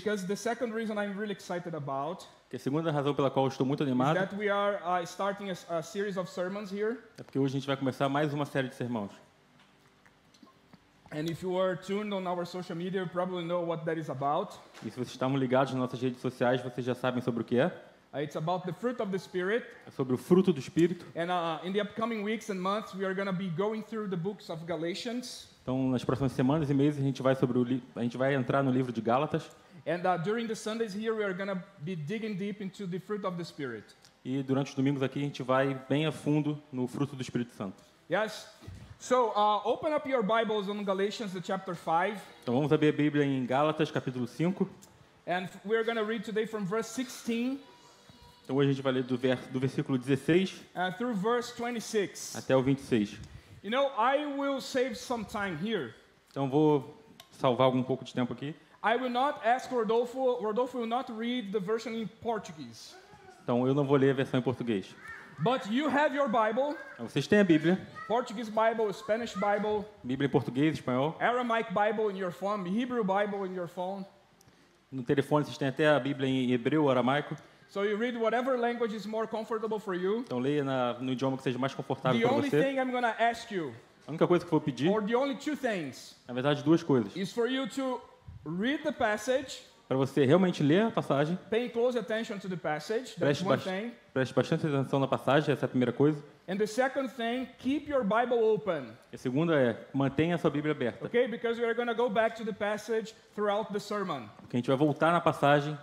Because the second reason I'm really excited about Que a segunda razão pela qual eu estou muito is animado that we are starting a series of sermons here. é porque hoje a gente vai começar mais uma série de sermãos. And if you are tuned on our social media, you probably know what that is about. E se vocês estavam ligados nas nossas redes sociais, vocês já sabem sobre o que é. It's about the fruit of the Spirit. É sobre o fruto do Espírito. And in the upcoming weeks and months, we are going to be going through the books of Galatians. Então, nas próximas semanas e meses, a gente vai entrar no livro de Gálatas. And during the Sundays here, we are going to be digging deep into the fruit of the Spirit. E durante os domingos aqui, a gente vai bem a fundo no fruto do Espírito Santo. Yes. So, open up your Bibles on Galatians, the chapter 5. Então, vamos abrir a Bíblia em Gálatas, capítulo 5. And we're going to read today from verse 16 Então, hoje a gente vai ler do versículo 16 through verse 26. até o 26. You know, I will save some time here. Então, vou salvar algum pouco de tempo aqui. I will not ask Rodolfo. Rodolfo will not read the version in Portuguese. Então, eu não vou ler a versão em português. But you have your Bible, Então, vocês têm a Bíblia, Portuguese Bible, Spanish Bible, Bíblia em português, espanhol. Aramaic Bible in your phone, Hebrew Bible in your phone. No telefone, vocês têm até a Bíblia em hebreu, aramaico. So you read whatever language is more comfortable for you. Então, leia no idioma que seja mais confortável The para only você. thing I'm going to ask you, A única coisa que eu vou pedir, or the only two things, na verdade, duas coisas. is for you to read the passage, Para você realmente ler a passagem, paying close attention to the passage. That's one thing. preste bastante atenção na passagem, essa é a primeira coisa. And the second thing, keep your Bible open. E a segunda é, mantenha a sua Bíblia aberta. Okay, because we are going to go back to the passage throughout the sermon. Porque a gente vai voltar na passagem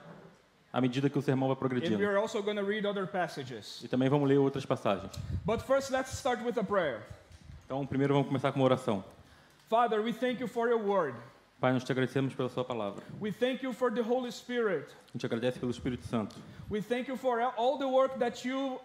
à medida que o sermão vai And progredindo. we are also going to read other passages. E também vamos ler outras passagens. But first, let's start with a prayer. Então, primeiro vamos começar com uma oração. Father, we thank you for your word. Pai, nós te agradecemos pela sua palavra. We thank you for the Holy Spirit. A gente agradece pelo Espírito Santo. We thank you for all the work that you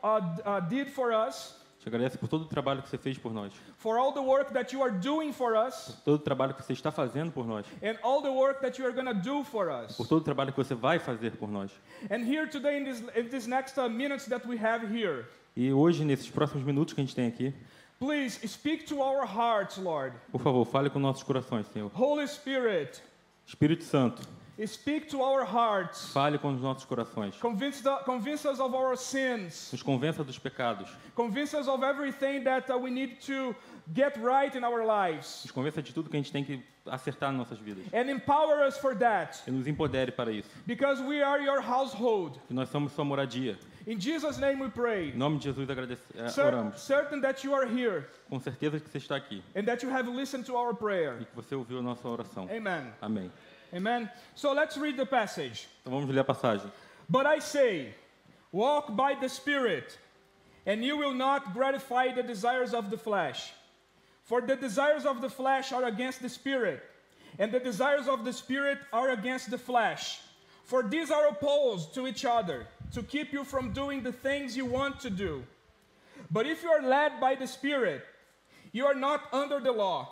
did for us, A gente agradece por todo o trabalho que você fez por nós. for all the work that you are doing for us, Todo o trabalho que você está fazendo por nós. and all the work that you are going to do for us. Por todo o trabalho que você vai fazer por nós. And here today, in this next minutes that we have here, E hoje, nesses próximos minutos que a gente tem aqui, please speak to our hearts, Lord. por favor, fale com nossos corações, Senhor. Holy Spirit, Espírito Santo, speak to our hearts. fale com os nossos corações. Convince us of our sins. Nos convença dos pecados. Convince us of everything that we need to get right in our lives. Nos convença de tudo que a gente tem que acertar nas nossas vidas. And empower us for that. E nos empodere para isso. Because we are your household. Que nós somos sua moradia. In Jesus' name we pray. Em nome de Jesus oramos. Certain that you are here Com certeza que você está aqui. and that you have listened to our prayer. E que você ouviu a nossa oração. Amen. Amém. Amen. So let's read the passage. Então vamos ler a passagem. But I say, walk by the Spirit, and you will not gratify the desires of the flesh. For the desires of the flesh are against the Spirit, and the desires of the Spirit are against the flesh. For these are opposed to each other, to keep you from doing the things you want to do. But if you are led by the Spirit, you are not under the law.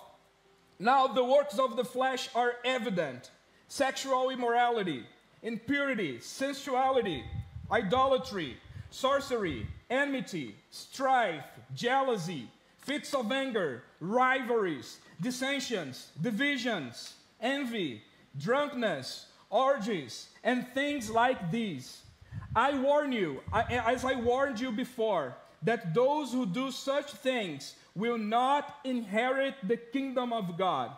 Now the works of the flesh are evident: sexual immorality, impurity, sensuality, idolatry, sorcery, enmity, strife, jealousy, fits of anger, rivalries, dissensions, divisions, envy, drunkenness, orgies, and things like these. I warn you, as I warned you before, that those who do such things will not inherit the kingdom of God.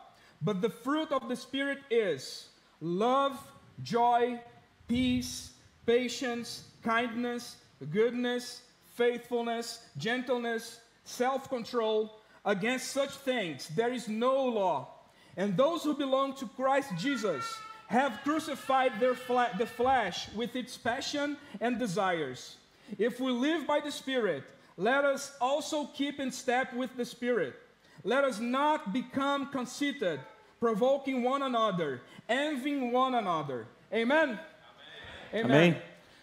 But the fruit of the Spirit is love, joy, peace, patience, kindness, goodness, faithfulness, gentleness, self-control. Against such things there is no law. And those who belong to Christ Jesus have crucified the flesh with its passion and desires. If we live by the Spirit, let us also keep in step with the Spirit. Let us not become conceited, provoking one another, envying one another. Amen? Amen. Amém.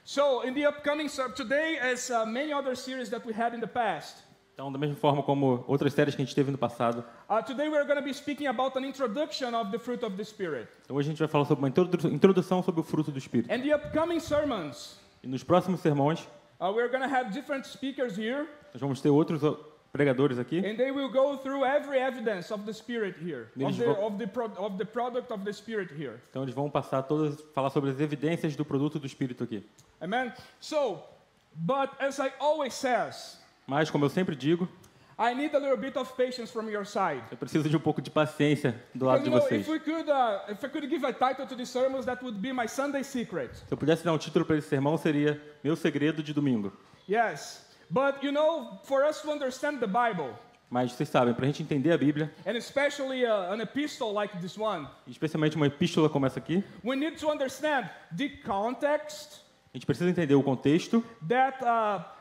So, in the upcoming, today, as many other series that we had in the past, Então, da mesma forma como outras séries que a gente teve no passado, today we're going to be speaking about an introduction of the fruit of the Spirit. então hoje a gente vai falar sobre uma introdução sobre o fruto do Espírito. And the upcoming sermons, E nos próximos sermões, we're going to have different speakers here. nós vamos ter outros pregadores aqui. And they will go through every evidence of the Spirit here, Eles of the product of the Spirit here. Então eles vão falar sobre as evidências do produto do Espírito aqui. Amen. So, but as I always says, Mas, como eu sempre digo, I need a little bit of patience from your side. eu preciso de um pouco de paciência do lado Because, de vocês. if I could give a title to these sermons, that would be my Sunday secret. Se eu pudesse dar um título para esse sermão, seria Meu Segredo de Domingo. Yes. But for us to understand the Bible, Mas vocês sabem, para a gente entender a Bíblia, and especially an epistle like this one, especialmente uma epístola como essa aqui, we need to understand the context a gente precisa entender o contexto. that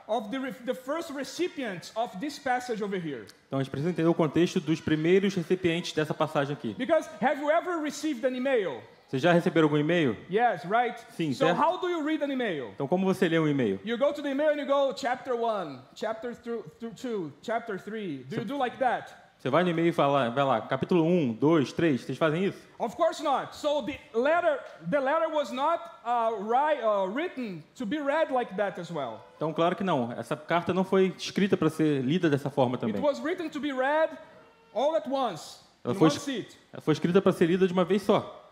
of the first recipients of this passage over here. Então a gente precisa entender o contexto dos primeiros recipientes dessa passagem aqui. Because have you ever received an email? Vocês já receberam algum e-mail? Yes, right? Sim, So certo? how do you read an email? Então como você lê um e-mail? You go to the email and you go chapter 1, chapter 2, chapter 3. Do you do like that? Você vai no e-mail e fala, vai lá, capítulo 1, 2, 3, vocês fazem isso? Of course not. So the letter was not written to be read like that as well. Então claro que não, essa carta não foi escrita para ser lida dessa forma It também. was written to be read all at once, Ela in foi, one seat. ela foi escrita para ser lida de uma vez só.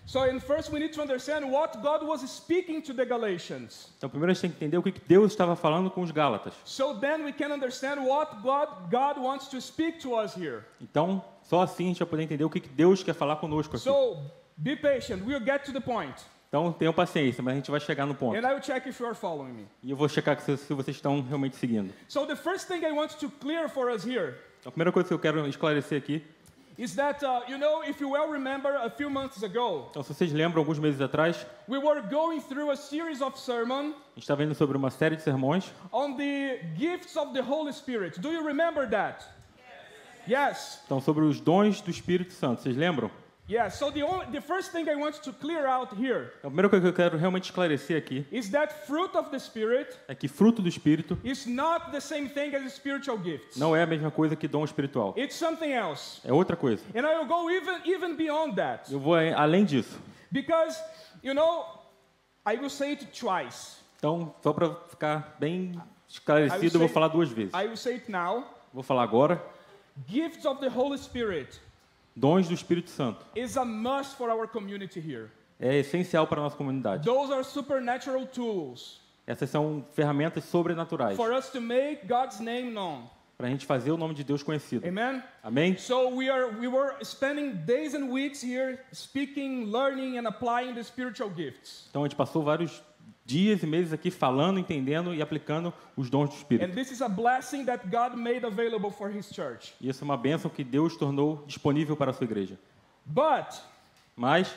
So first we need to understand what God was speaking to the Galatians. Então primeiro a gente tem que entender o que Deus estava falando com os Gálatas. So then we can understand what God wants to speak to us here. Então só assim a gente vai poder entender o que Deus quer falar conosco aqui. So be patient. We'll get to the point. Então tenham paciência, mas a gente vai chegar no ponto. And I will check if you are following me. E eu vou checar se vocês estão realmente seguindo. So the first thing I want to clear for us here A primeira coisa que eu quero esclarecer aqui, is that, if you well remember a few months ago, então se vocês lembram, alguns meses atrás, we were going through a series of sermons a gente estava indo sobre uma série de sermões on the gifts of the Holy Spirit. Do you remember that? Yes. então, sobre os dons do Espírito Santo. Vocês lembram? Yes. So the first thing I want to clear out here A primeira coisa que eu quero realmente esclarecer aqui is that fruit of the Spirit é que fruto do Espírito is not the same thing as spiritual gifts. não é a mesma coisa que dom espiritual. It's something else. É outra coisa. And I will go even beyond that. Eu vou além disso. Because, I will say it twice. Então, só para ficar bem esclarecido, eu vou falar duas vezes. I will say it now. Vou falar agora. Gifts of the Holy Spirit Dons do Espírito Santo. is a must for our community here. É essencial para a nossa comunidade. Those are supernatural tools Essas são ferramentas sobrenaturais for us to make God's name known. para a gente fazer o nome de Deus conhecido. Amen? Amém? So we were spending days and weeks here speaking, learning, and applying the spiritual gifts. Então a gente passou vários dias e meses aqui falando, entendendo e aplicando os dons do Espírito. And this is a blessing that God made available for His church. E isso é uma bênção que Deus tornou disponível para a sua igreja. But Mas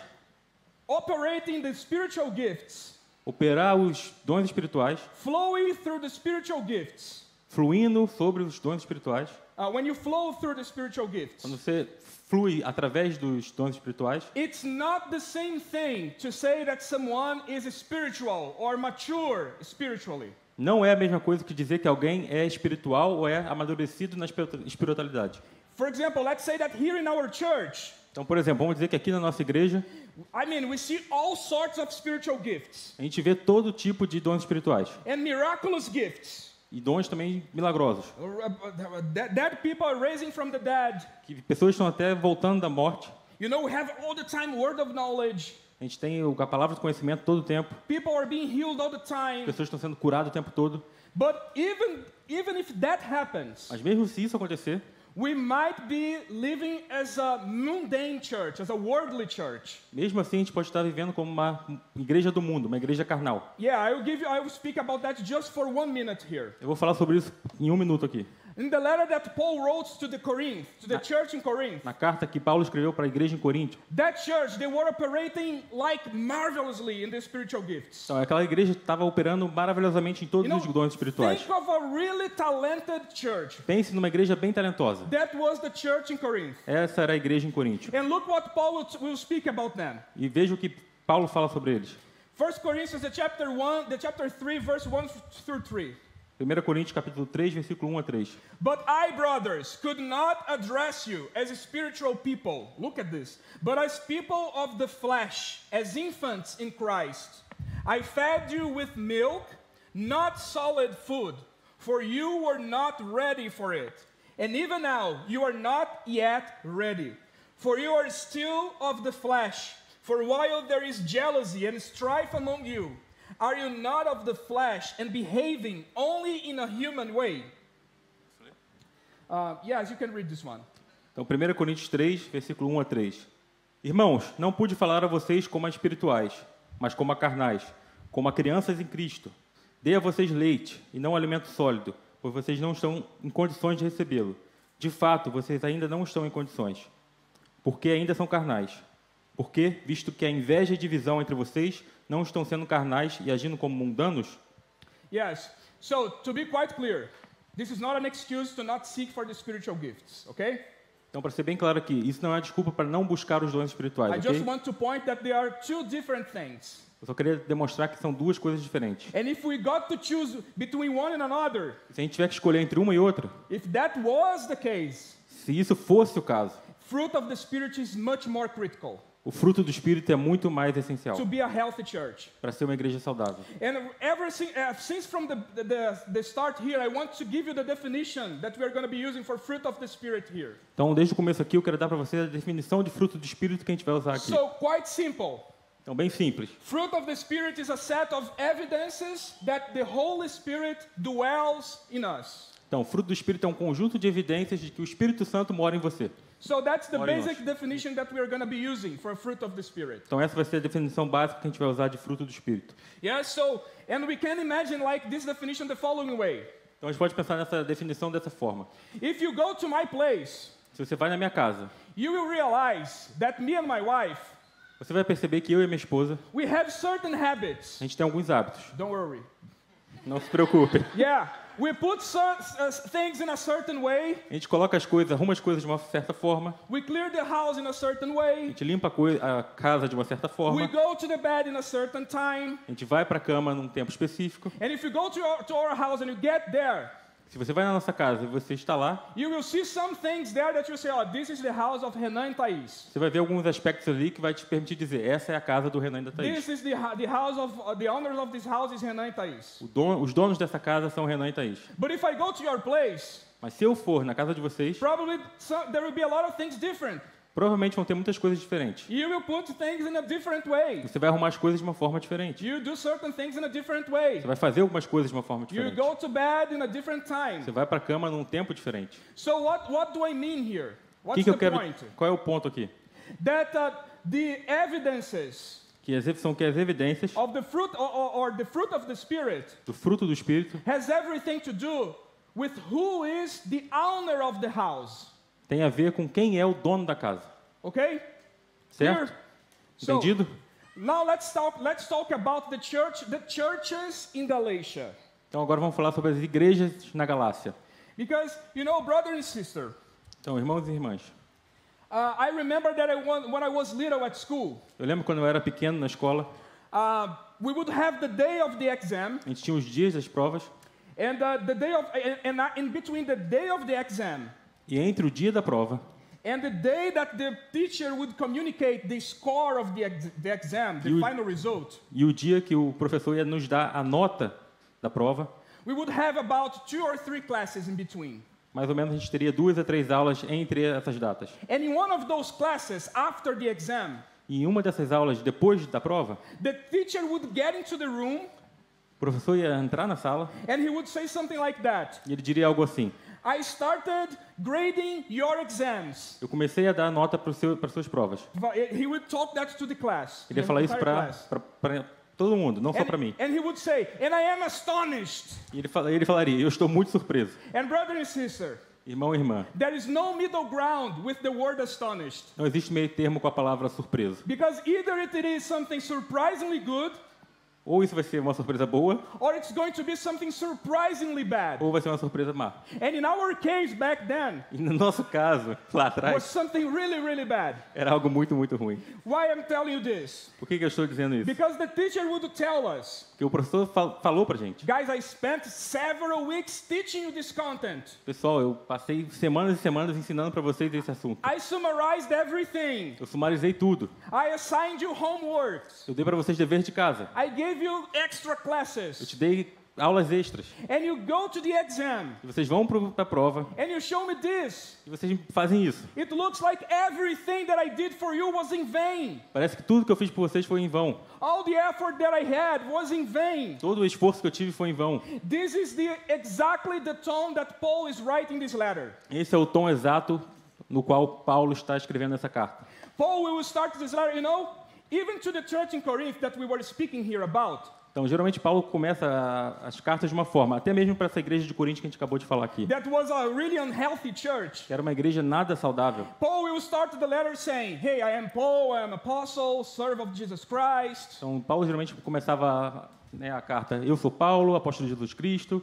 operating the spiritual gifts, operar os dons espirituais, flowing through the spiritual gifts, fluindo sobre os dons espirituais, when you flow through the spiritual gifts, quando você flui através dos dons espirituais, it's not the same thing to say that someone is spiritual or mature spiritually. não é a mesma coisa que dizer que alguém é espiritual ou é amadurecido na espiritualidade. For example, let's say that here in our church, Então, por exemplo, vamos dizer que aqui na nossa igreja we see all sorts of spiritual gifts a gente vê todo tipo de dons espirituais and miraculous gifts. e dons também milagrosos, Dead people are raising from the dead. que pessoas estão até voltando da morte. We have all the time word of knowledge. A gente tem a palavra de conhecimento todo o tempo. People are being healed all the time. Pessoas estão sendo curadas o tempo todo. But even if that happens, Mas mesmo se isso acontecer, we might be living as a mundane church, as a worldly church. mesmo assim a gente pode estar vivendo como uma igreja do mundo, uma igreja carnal. Yeah, I will speak about that just for 1 minute here. Eu vou falar sobre isso em 1 minuto aqui. In the letter that Paul wrote to the church in Corinth, Na carta que Paulo escreveu para a igreja em Corinto. that church, they were operating like marvelously in the spiritual gifts. Então, aquela igreja estava operando maravilhosamente em todos os dons espirituais. Think of a really talented church. Pense numa igreja bem talentosa. That was the church in Corinth. Essa era a igreja em Corinto. And look what Paul will speak about them. E veja o que Paulo fala sobre eles. 1 Corinthians, the chapter 3, verse 1 through 3. 1 Coríntios capítulo 3, versículo 1 a 3. But I, brothers, could not address you as spiritual people. Look at this. But as people of the flesh, as infants in Christ. I fed you with milk, not solid food, for you were not ready for it. And even now you are not yet ready, for you are still of the flesh. For while there is jealousy and strife among you, are you not of the flesh and behaving only in a human way? Yes, you can read this one. Então, 1 Coríntios 3, versículo 1 a 3. Irmãos, não pude falar a vocês como a espirituais, mas como a carnais, como a crianças em Cristo. Dei a vocês leite, e não alimento sólido, pois vocês não estão em condições de recebê-lo. De fato, vocês ainda não estão em condições, porque ainda são carnais. Porque, visto que a inveja e divisão entre vocês não estão sendo carnais e agindo como mundanos? Yes, so to be quite clear, this is not an excuse to not seek for the spiritual gifts, okay? Então, para ser bem claro aqui, isso não é desculpa para não buscar os dons espirituais, I ok? just want to point that they are two different things. Eu só queria demonstrar que são duas coisas diferentes. And if we got to choose between one and another, Se a gente tiver que escolher entre uma e outra, if that was the case, se isso fosse o caso, fruit of the Spirit is much more critical o fruto do Espírito é muito mais essencial to be a healthy church. para ser uma igreja saudável. And since from the start here, I want to give you the definition that we are going to be using for fruit of the Spirit here. Então, desde o começo aqui, eu quero dar para você a definição de fruto do Espírito que a gente vai usar aqui. So, quite simple. Então, bem simples. Fruit of the Spirit is a set of evidences that the Holy Spirit dwells in us. Então, fruto do Espírito é um conjunto de evidências de que o Espírito Santo mora em você. So that's the Mora em basic nós. definition that we are going to be using for fruit of the Spirit. Então, essa vai ser a definição básica que a gente vai usar de fruto do Espírito. Yeah, so, and we can imagine like this definition the following way. Então, a gente pode pensar nessa definição dessa forma. If you go to my place, Se você vai na minha casa, you will realize that me and my wife, você vai perceber que eu e minha esposa, we have certain habits. a gente tem alguns hábitos. Don't worry. Não se preocupe. Yeah, we put things in a certain way. A gente coloca as coisas, arruma as coisas de uma certa forma. We clear the house in a certain A way. gente limpa a casa de uma certa We forma. go to the bed in a certain time. A gente vai para a cama num tempo específico. And if you go to our house and you get there, Se você vai na nossa casa e você está lá, you will see some things there that you say, oh, this is the house of Renan and Thais. você vai ver alguns aspectos ali que vai te permitir dizer, essa é a casa do Renan e da Thaís. This is the house of, the owners of this house is Renan and Thais. Os donos dessa casa são Renan e Thaís. But if I go to your place, Mas se eu for na casa de vocês, probably there will be a lot of things different. provavelmente vão ter muitas coisas diferentes. You will put things in a different way. Você vai arrumar as coisas de uma forma diferente. You do certain things in a different way. Você vai fazer algumas coisas de uma forma You diferente. go to bed in a different time. Você vai para a cama num tempo diferente. So what do I mean here? O What's que eu the quero? point? Qual é o ponto aqui? That the evidences São que as evidências of the fruit or the fruit of the Spirit do fruto do Espírito has everything to do with who is the owner of the house. tem a ver com quem é o dono da casa. Okay? Certo? Clear? So, Entendido? now let's talk about the churches in Galatia. Então agora vamos falar sobre as igrejas na Galácia. Because, you know, brother and sister, Então, irmãos e irmãs, I remember that when I was little at school, eu lembro quando eu era pequeno na escola, we would have the day of the exam, a gente tinha os dias das provas, and the day of, and in between the day of the exam e entre o dia da prova and the day that the teacher would communicate the score of the exam, the final result, e o dia que o professor ia nos dar a nota da prova, we would have about 2 or 3 classes in between. mais ou menos a gente teria 2 a 3 aulas entre essas datas. And in one of those classes, after the exam, E em uma dessas aulas, depois da prova, the teacher would get into the room o professor ia entrar na sala and he would say something like that. e ele diria algo assim: I started grading your exams. eu comecei a dar nota para suas provas. He would talk that to the class. Ele ia the falar isso entire para class. todo mundo, não só And, para mim. and he would say, and I am astonished. E ele falaria: eu estou muito surpreso. And brother and sister, Irmão e irmã, there is no middle ground with the word astonished. não existe meio termo com a palavra surpreso. Because either it is something surprisingly good, Ou isso vai ser uma surpresa boa, or it's going to be something surprisingly bad. ou vai ser uma surpresa má. And in our case back then, E no nosso caso, lá was atrás, something really, really bad. era algo muito, muito ruim. Why I'm telling you this? Por que eu estou dizendo isso? Because the teacher would tell us, Porque o professor falou pra gente: guys, I spent several weeks teaching you this content. pessoal, eu passei semanas e semanas ensinando para vocês esse assunto. I summarized everything. Eu sumarizei tudo. I assigned you homeworks. Eu dei para vocês deveres de casa. I gave you extra Eu classes. te dei aulas extras. and you go to the exam, E vocês vão para a prova and you show me this. e vocês fazem isso. It looks like everything that I did for you was in vain. Parece que tudo que eu fiz por vocês foi em vão. All the effort that I had was in vain. Todo o esforço que eu tive foi em vão. This is exactly the tone that Paul is writing this letter. Esse é o tom exato no qual Paulo está escrevendo essa carta. Paul will start this letter, even to the church in Corinth that we were speaking here about. Então, geralmente, Paulo começa as cartas de uma forma, até mesmo para essa igreja de Corinto que a gente acabou de falar aqui, That was a really unhealthy church. que era uma igreja nada saudável. Paul will start the letter saying, hey, I am Paul, I am apostle, servant of Jesus Christ. Então, Paulo geralmente começava a carta, eu sou Paulo, apóstolo de Jesus Cristo.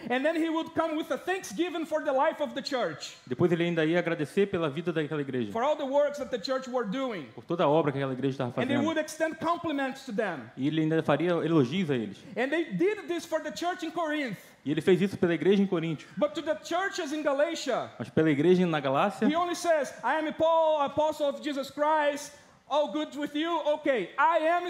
And then he would come with a thanksgiving for the life of the church, Depois ele ainda ia agradecer pela vida daquela igreja, for all the works that the church were doing. por toda a obra que aquela igreja estava And he fazendo. would extend compliments to them. E ele ainda faria elogios a eles. And they did this for the church in Corinth. E ele fez isso pela igreja em Corinto. But to the churches in Galatia, Mas pela igreja na Galácia, he only says, I am Paul, apostle of Jesus Christ. All good with you? Okay. I am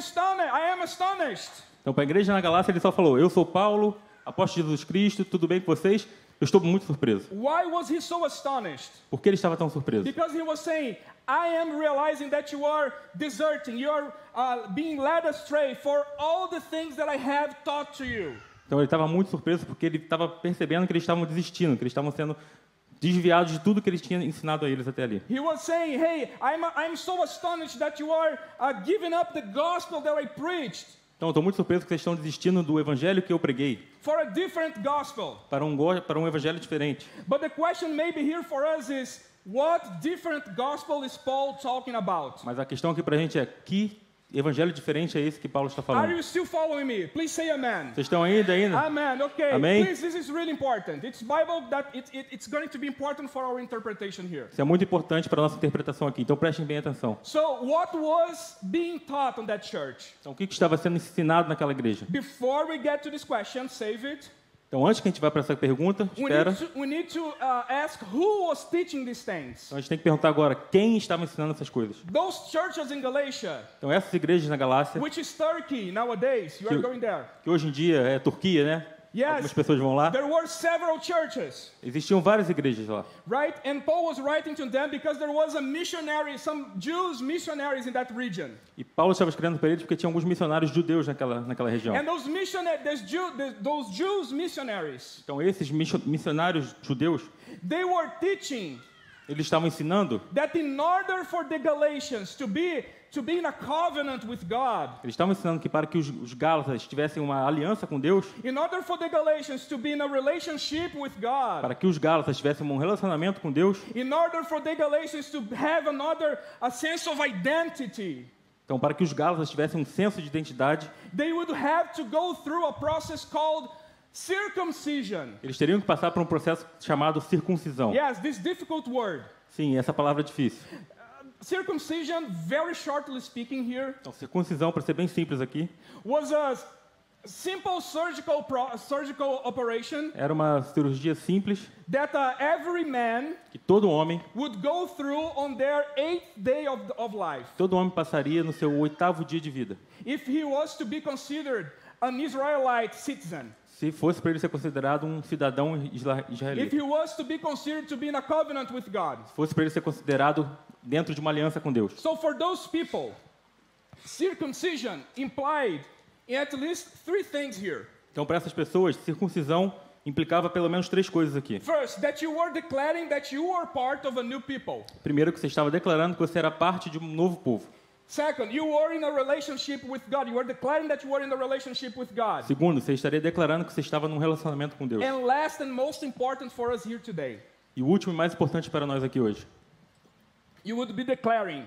astonished. então para a igreja na Galácia ele só falou, eu sou Paulo, apóstolo de Jesus Cristo, tudo bem com vocês? Eu estou muito surpreso. Why was he so astonished? Por que ele estava tão surpreso? Because he was saying, I am realizing that you are deserting, you are being led astray for all the things that I have taught to you. Então ele estava muito surpreso porque ele estava percebendo que eles estavam desistindo, que eles estavam sendo desviados de tudo que ele tinha ensinado a eles até ali. He was saying, hey, I'm so astonished that you are giving up the gospel that I preached Então eu estou muito surpreso que vocês estão desistindo do evangelho que eu preguei for a different gospel. para um evangelho diferente. But the question maybe here for us is, what different gospel is Paul talking about? Mas a questão aqui para a gente é, que evangelho diferente é esse que Paulo está Are falando? you still following me? Please say amen. Vocês estão ainda? Amen. Okay. Amém? Please, this is really important. It's Bible that it's going to be important for our interpretation here. Isso é muito importante para a nossa interpretação aqui, então prestem bem atenção. So, what was being taught on that church? Então o que estava sendo ensinado naquela igreja? Before we get to this question, save it. Então antes que a gente vá para essa pergunta, espera. We need to ask who was teaching these things. Então a gente tem que perguntar agora, quem estava ensinando essas coisas? Those churches in Galatia, Então essas igrejas na Galácia, which is Turkey nowadays, you are going there. que hoje em dia é Turquia, né? Yes, Algumas pessoas vão lá. there were several churches, Existiam várias igrejas lá. right? And Paul was writing to them because there was a missionary, some Jews missionaries in that region. E Paulo estava escrevendo para eles porque tinha alguns missionários judeus naquela região. And those Jews missionaries, Então esses missionários judeus, they were teaching eles estavam ensinando, that in order for the Galatians to be in a covenant with God, eles estavam ensinando que para que os Gálatas tivessem uma aliança com Deus, in order for the Galatians to be in a relationship with God, para que os Gálatas tivessem um relacionamento com Deus, in order for the Galatians to have a sense of identity, então para que os Gálatas tivessem um senso de identidade, they would have to go through a process called circumcision. eles teriam que passar por um processo chamado circuncisão. Yes, this difficult word. Sim, essa palavra é difícil. Circumcision, very shortly speaking here, Então, circuncisão, para ser bem simples aqui, was a simple surgical operation era uma cirurgia simples that every man que todo homem would go through on their 8th day of life. Todo homem passaria no seu 8º dia de vida, If he was to be considered an Israelite citizen, se fosse para ele ser considerado um cidadão if israelita, he was to be considered to be in a covenant with God. se fosse para ele ser considerado dentro de uma aliança com Deus. So for those people, circumcision implied at least 3 things here. Então, para essas pessoas, circuncisão implicava pelo menos 3 coisas aqui. First, that you were declaring that you were part of a new people. Primeiro, que você estava declarando que você era parte de um novo povo. Second, you were in a relationship with God. You were declaring that you were in a relationship with God. Segundo, você estaria declarando que você estava num relacionamento com Deus. And last and most important for us here today, E o último e mais importante para nós aqui hoje, you would be declaring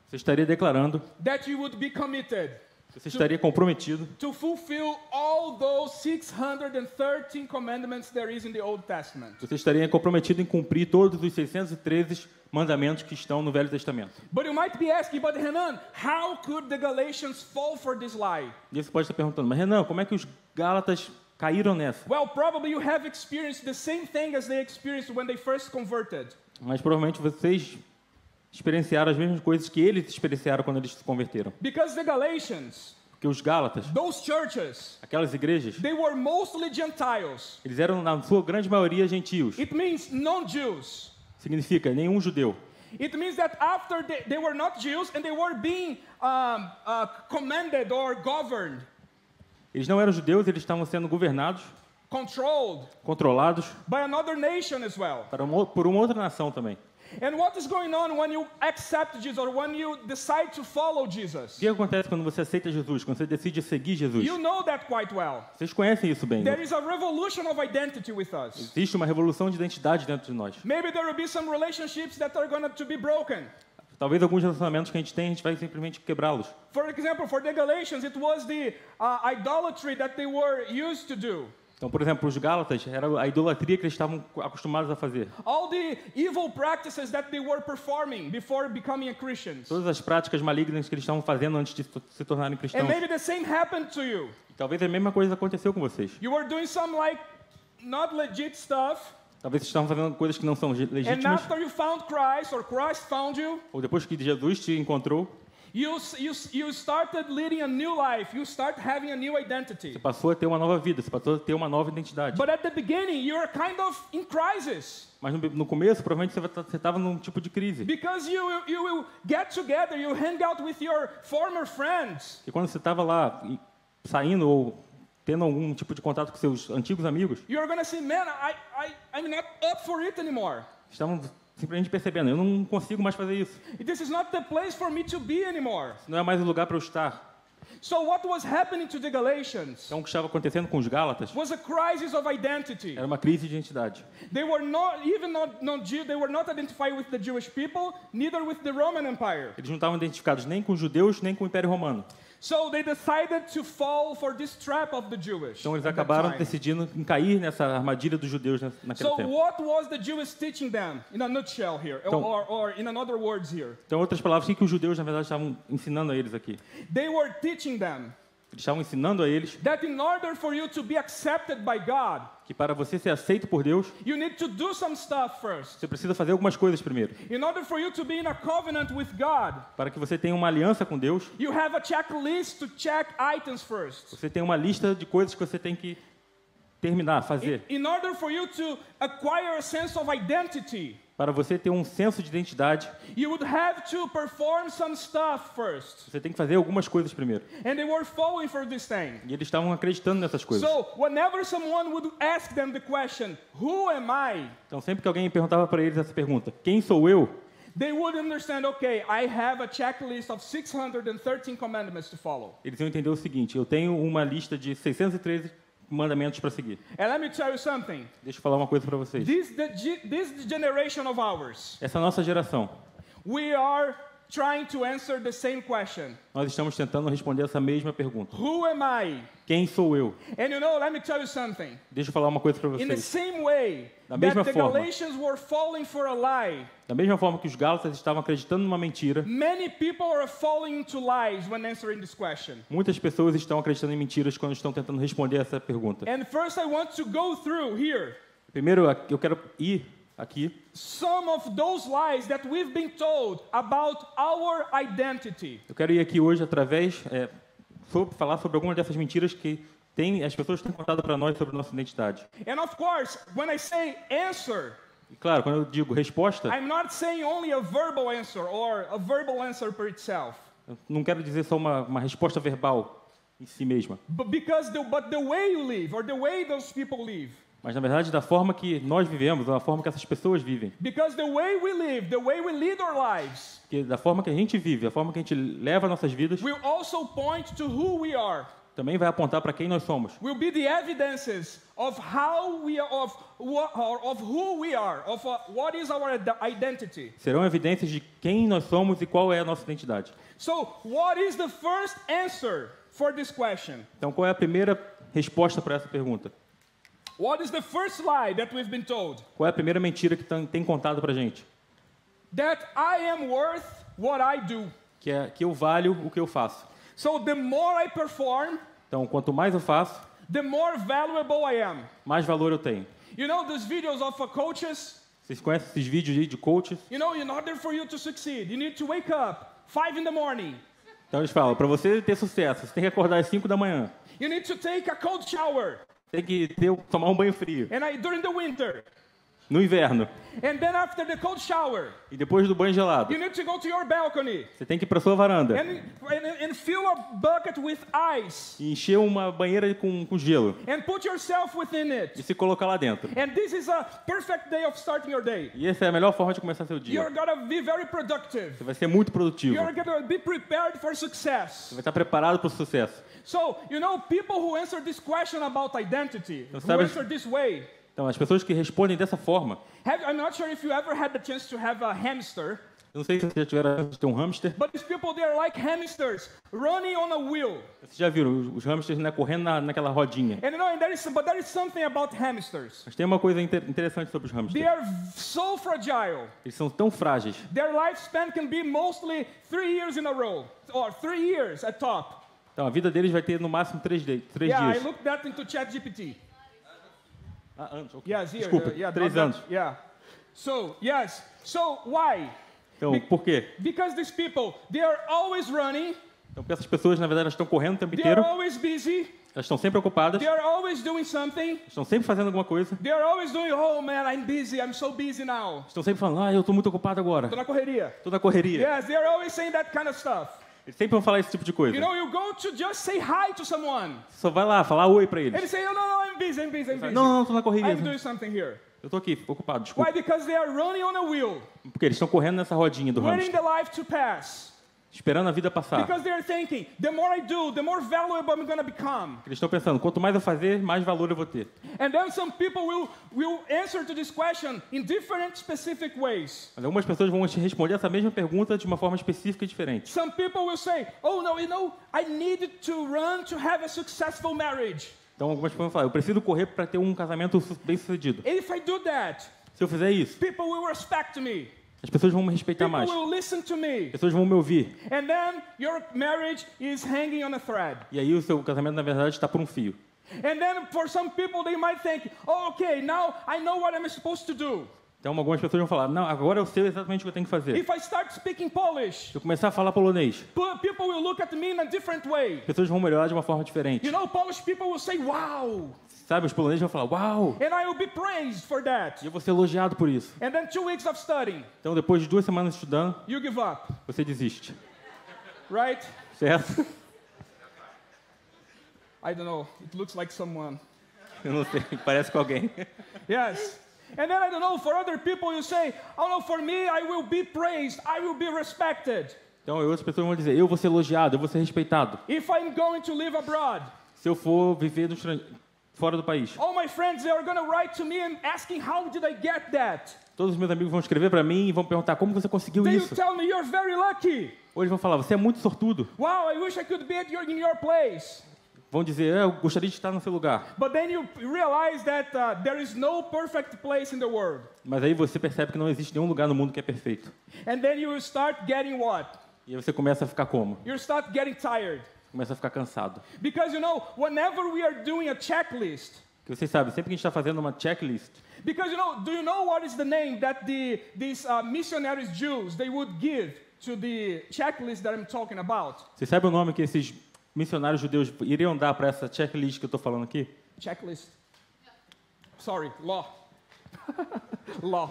você estaria declarando, that you would be committed você estaria comprometido to fulfill all those 613 commandments there is in the Old Testament. Você estaria comprometido em cumprir todos os 613 mandamentos que estão no Velho Testamento. But you might be asking, but Renan, how could the Galatians fall for this lie? E você pode estar perguntando, mas Renan, como é que os Gálatas caíram nessa? Well, probably you have experienced the same thing as they experienced when they first converted. Mas provavelmente vocês experienciaram as mesmas coisas que eles experienciaram quando eles se converteram. Because the Galatians, Porque os Gálatas, those churches, aquelas igrejas, they were mostly Gentiles. eles eram, na sua grande maioria, gentios. It means non-Jews. Significa nenhum judeu. It means that after they were not Jews and they were being commanded or governed, Eles não eram judeus, eles estavam sendo governados, controlled controlados by another nation as well. por uma outra nação também. And what is going on when you accept Jesus or when you decide to follow Jesus? O que acontece quando você aceita Jesus, quando você decide seguir Jesus? You know that quite well. Vocês conhecem isso bem, There né? is a revolution of identity with us. Existe uma revolução de identidade dentro de nós. Maybe there will be some relationships that are going to be broken. Talvez alguns relacionamentos que a gente vai simplesmente quebrá-los. For example, for the Galatians, it was the idolatry that they were used to do. Então, por exemplo, os Gálatas, era a idolatria que eles estavam acostumados a fazer. All the evil practices that they were performing before becoming Christians. Todas as práticas malignas que eles estavam fazendo antes de se tornarem And cristãos. maybe the same happened to you. Talvez a mesma coisa aconteceu com vocês. You were doing some like not legit stuff, Talvez vocês estavam fazendo coisas que não são and legítimas. after you found Christ or Christ found you, Ou depois que Jesus te encontrou, you started leading a new life. You start having a new identity. você passou a ter uma nova vida, você passou a ter uma nova identidade. But at the beginning, you're kind of in crisis. Mas no começo, provavelmente você estava num tipo de crise. Because you will get together, you hang out with your former friends. E quando você estava lá saindo ou tendo algum tipo de contato com seus antigos amigos, You're going to say, man, I'm not up for it anymore. estavam simplesmente percebendo, eu não consigo mais fazer isso. This is not the place for me to be anymore. Não é mais o lugar para eu estar. So what was happening to the Galatians Então, o que estava acontecendo com os Gálatas was a crisis of identity. era uma crise de identidade. They were they were not identified with the Jewish people, neither with the Roman Empire. Eles não estavam identificados nem com os judeus, nem com o Império Romano. So they decided to fall for this trap of the Jewish. Então, eles at that acabaram time. decidindo em cair nessa armadilha dos judeus naquele So tempo. what was the Jews teaching them in a nutshell here, Então- or in another words here? Então, em outras palavras, o que os judeus, na verdade, estavam ensinando a eles aqui? They were teaching them Eles estavam ensinando a eles that in order for you to be accepted by God, que para você ser aceito por Deus, you need to do some stuff first. você precisa fazer algumas coisas primeiro. In order for you to be in a covenant with God, Para que você tenha uma aliança com Deus, you have a checklist to check items first. você tem uma lista de coisas que você tem que terminar, fazer. In order for you to acquire a sense of identity, Para você ter um senso de identidade, you would have to perform some stuff first. você tem que fazer algumas coisas primeiro. And they were falling for this thing. E eles estavam acreditando nessas coisas. So, whenever someone would ask them the question, who am I? Então, sempre que alguém perguntava para eles essa pergunta, quem sou eu? They would understand, okay, I have a checklist of 613 commandments to follow. Eles iam entender o seguinte, eu tenho uma lista de 613 mandamentos para seguir. And let me tell you something. Deixa eu falar uma coisa para vocês. This generation of ours, Essa nossa geração, we are trying to answer the same question. nós estamos tentando responder essa mesma pergunta. Who am I? Quem sou eu? And you know, let me tell you something. Deixa eu falar uma coisa para In the vocês. same way Da mesma that the forma. Galatians were falling for a lie, Da mesma forma que os Gálatas estavam acreditando numa mentira, many people are falling into lies when answering this question. muitas pessoas estão acreditando em mentiras quando estão tentando responder essa pergunta. And first I want to go through here Primeiro, eu quero ir aqui some of those lies that we've been told about our identity. Eu quero ir aqui hoje através falar sobre algumas dessas mentiras que as pessoas têm contado para nós sobre nossa identidade. And of course, when I say answer, E claro, quando eu digo resposta, I'm not saying only a verbal answer or a verbal answer per itself. eu não quero dizer só uma resposta verbal em si mesma, But the way you live or the way those people live. mas na verdade da forma que nós vivemos, da forma que essas pessoas vivem, Because the way we live, the way we lead our lives, que da forma que a gente vive, a forma que a gente leva nossas vidas, will also point to who we are. também vai apontar para quem nós somos. Will be the evidences of how we are, of who we are, of what is our identity. Serão evidências de quem nós somos e qual é a nossa identidade. So, what is the first answer for this question? Então, qual é a primeira resposta para essa pergunta? What is the first lie that we've been told? Qual é a primeira mentira que tem contado para gente? That I am worth what I do. Que eu valho o que eu faço. So the more I perform, Então, quanto mais eu faço, the more valuable I am. mais valor eu tenho. You know those videos of coaches? Vocês conhecem esses vídeos aí de coaches? You know, in order for you to succeed, you need to wake up 5 in the morning. Então eles falam, para você ter sucesso, você tem que acordar às 5 da manhã. You need to take a cold shower. Tem que tomar um banho frio. During the winter. No inverno. And then after the cold shower, E depois do banho gelado, you need to go to your balcony você tem que ir para sua varanda and fill a bucket with ice e encher uma banheira com gelo and put yourself within e it. se colocar lá dentro. And this is a perfect day of starting your day. E essa é a melhor forma de começar seu dia. You're gonna be very productive. Você vai ser muito produtivo. You're gonna be prepared for success. Você vai estar preparado para o sucesso. So, people who answer this question about identity, who sabe- answer this way, Então, as pessoas que respondem dessa forma, I'm not sure if you ever had the chance to have a hamster, eu não sei se vocês já tiveram a chance de ter um hamster. but these people, they are like hamsters running on a wheel. Vocês já viram os hamsters, né, correndo naquela rodinha. And there is something about hamsters. Mas tem uma coisa interessante sobre os They hamsters. are so fragile. Eles são tão frágeis. Their lifespan can be mostly 3 years in a row, or 3 years at top. Então, a vida deles vai ter no máximo 3 I dias. looked that into ChatGPT. Anos, ok. Yes, here. Desculpa, 3 anos. Yeah. So why? Então, por quê? Because these people, they are always running, Então, porque essas pessoas, na verdade, elas estão correndo o tempo they are inteiro. always busy, Elas estão sempre ocupadas. they are always doing something, Estão sempre fazendo alguma coisa. they are always doing, oh man, I'm so busy now. Estão sempre falando, eu estou muito ocupado agora. Tô na correria. Estou na correria. Yes, they are always saying that kind of stuff. Eles sempre vão falar esse tipo de coisa. You go to just say hi to someone. Você só vai lá, falar oi pra And eles. they say, oh, no, I'm busy. Não, estou na correria. I'm doing something here. Eu estou aqui, ocupado, Why? desculpa. Because they are running on a wheel, Porque eles estão correndo nessa rodinha do waiting hamster, the life to pass. esperando a vida passar. Because they are thinking, the more I do, the more valuable I'm going to become. Eles estão pensando, quanto mais eu fazer, mais valor eu vou ter. And then some people will answer to this question in different specific ways. Mas algumas pessoas vão te responder essa mesma pergunta de uma forma específica e diferente. Some people will say, oh no, I need to run to have a successful marriage. Então algumas pessoas vão falar, eu preciso correr para ter um casamento bem sucedido. If I do that, Se eu fizer isso, people will respect me. as pessoas vão me respeitar People mais. will listen to me. As pessoas vão me ouvir. And then your marriage is hanging on a thread. E aí o seu casamento, na verdade, está por um fio. And then for some people, they might think, oh, okay, now I know what I'm supposed to do. Então algumas pessoas vão falar, não, agora eu sei exatamente o que eu tenho que fazer. If I start speaking Polish, Se eu começar a falar polonês, people will look at me in a different way. as pessoas vão me olhar de uma forma diferente. Polish people will say, wow. Sabe, os poloneses vão falar, uau! And I will be praised for that. E eu vou ser elogiado por isso. And then 2 weeks of studying, Então depois de 2 semanas estudando, you give up, você desiste. right? Certo? I don't know. It looks like someone. Eu não sei, parece com alguém. Yes. And then I don't know, for other people you say, oh no, for me I will be praised, I will be respected. Então outras pessoas vão dizer, eu vou ser elogiado, eu vou ser respeitado. If I'm going to live abroad, Se eu for viver fora do país. all my friends, they are going to write to me and asking, how did I get that? Todos os meus amigos vão escrever para mim e vão perguntar, como você conseguiu They will isso? tell me, you're very lucky. Ou eles vão falar, você é muito sortudo. Wow, I wish I could be in your place. Vão dizer, eu gostaria de estar no seu lugar. But then you realize that there is no perfect place in the world. Mas aí você percebe que não existe nenhum lugar no mundo que é perfeito. And then you will start getting what? E aí você começa a ficar como? You start getting tired. Começa a ficar cansado. Because whenever we are doing a checklist, Porque vocês sabem, sempre que a gente está fazendo uma checklist, because do you know what is the name that these missionaries Jews, they would give to the checklist that I'm talking about? vocês sabem o nome que esses missionários judeus iriam dar para essa checklist que eu estou falando aqui? Checklist. Sorry, law. Law.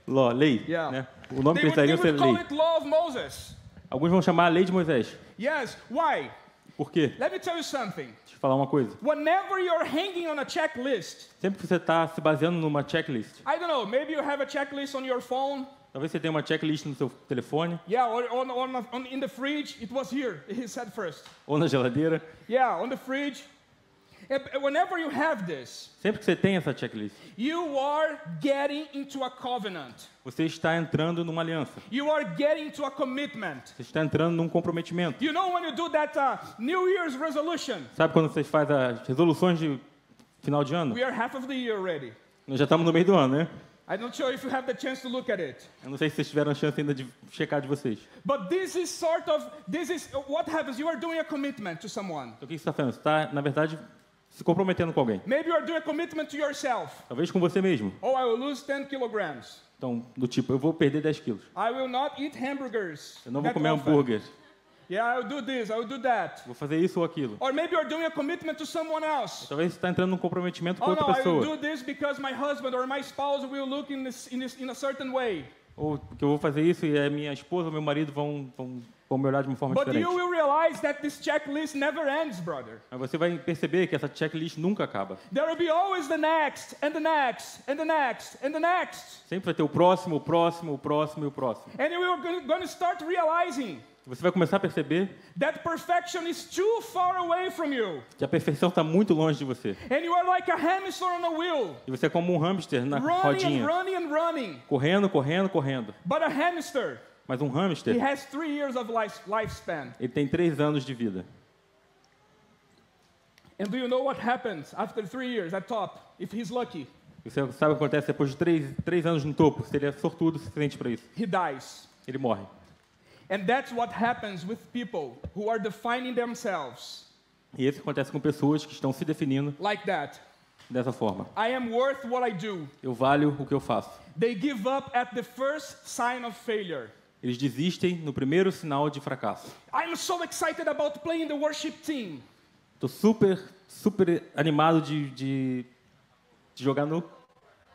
Law, lei. Yeah. Né? O nome They que eles would dariam seria call lei. it Law of Moses. Alguns vão chamar a lei de Moisés. Yes, why? Por quê? Let me tell you something. Deixa eu falar uma coisa. Whenever you're hanging on a checklist, Sempre que você está se baseando numa checklist, I don't know, maybe you have a checklist on your phone. talvez você tenha uma checklist no seu telefone Yeah, or in the fridge. It was here. He said first. ou na geladeira. Yeah, on the fridge. Whenever you have this, Sempre que você tem essa checklist, you are getting into a covenant. você está entrando numa aliança. You are getting into a commitment. Você está entrando num comprometimento. You know when you do that New Year's resolution, Sabe quando você faz as resoluções de final de ano? we are half of the year already. Nós já estamos no meio do ano, né? I'm not sure if you have the chance to look at it. Eu não sei se vocês tiveram a chance ainda de checar de vocês. But this is what happens. You are doing a commitment to someone. Então o que você está fazendo? Você está, na verdade, se comprometendo com alguém. Maybe you are doing a commitment to yourself. Talvez com você mesmo. Oh, I will lose 10 kilograms. Então, do tipo, eu vou perder 10 quilos. I will not eat hamburgers. Eu não vou that comer often. hambúrguer. Yeah, I'll do this, I'll do that. Vou fazer isso ou aquilo. Or maybe you're doing a commitment to someone else. Talvez você está entrando num comprometimento com Oh outra no, I will pessoa. do this because my husband or my spouse will look in a certain way. Ou que eu vou fazer isso e a minha esposa ou meu marido vão me olhar de uma forma But diferente. you will realize that this checklist never ends, brother. Mas você vai perceber que essa checklist nunca acaba. There will be always the next, and the next, and the next, and the next. Sempre vai ter o próximo, o próximo, o próximo e o próximo. And you are going to start realizing Você vai começar a perceber that perfection is too far away from you. que a perfeição está muito longe de você. And you are like a hamster on a wheel, E você é como um hamster na running and rodinha, running and running. correndo, correndo, correndo. But a hamster, Mas um he hamster, has 3 years of lifespan. ele tem 3 anos de vida. And do you know what happens after 3 years at top, if he's lucky? E você sabe o que acontece depois de 3 anos no topo? Se ele é sortudo o suficiente para isso, He dies. ele morre. And that's what happens with people who are defining themselves E isso acontece com pessoas que estão se definindo like that. dessa forma. I am worth what I do. Eu valho o que eu faço. They give up at the first sign of failure. Eles desistem no primeiro sinal de fracasso. I'm so excited about playing the worship team. Estou super animado de jogar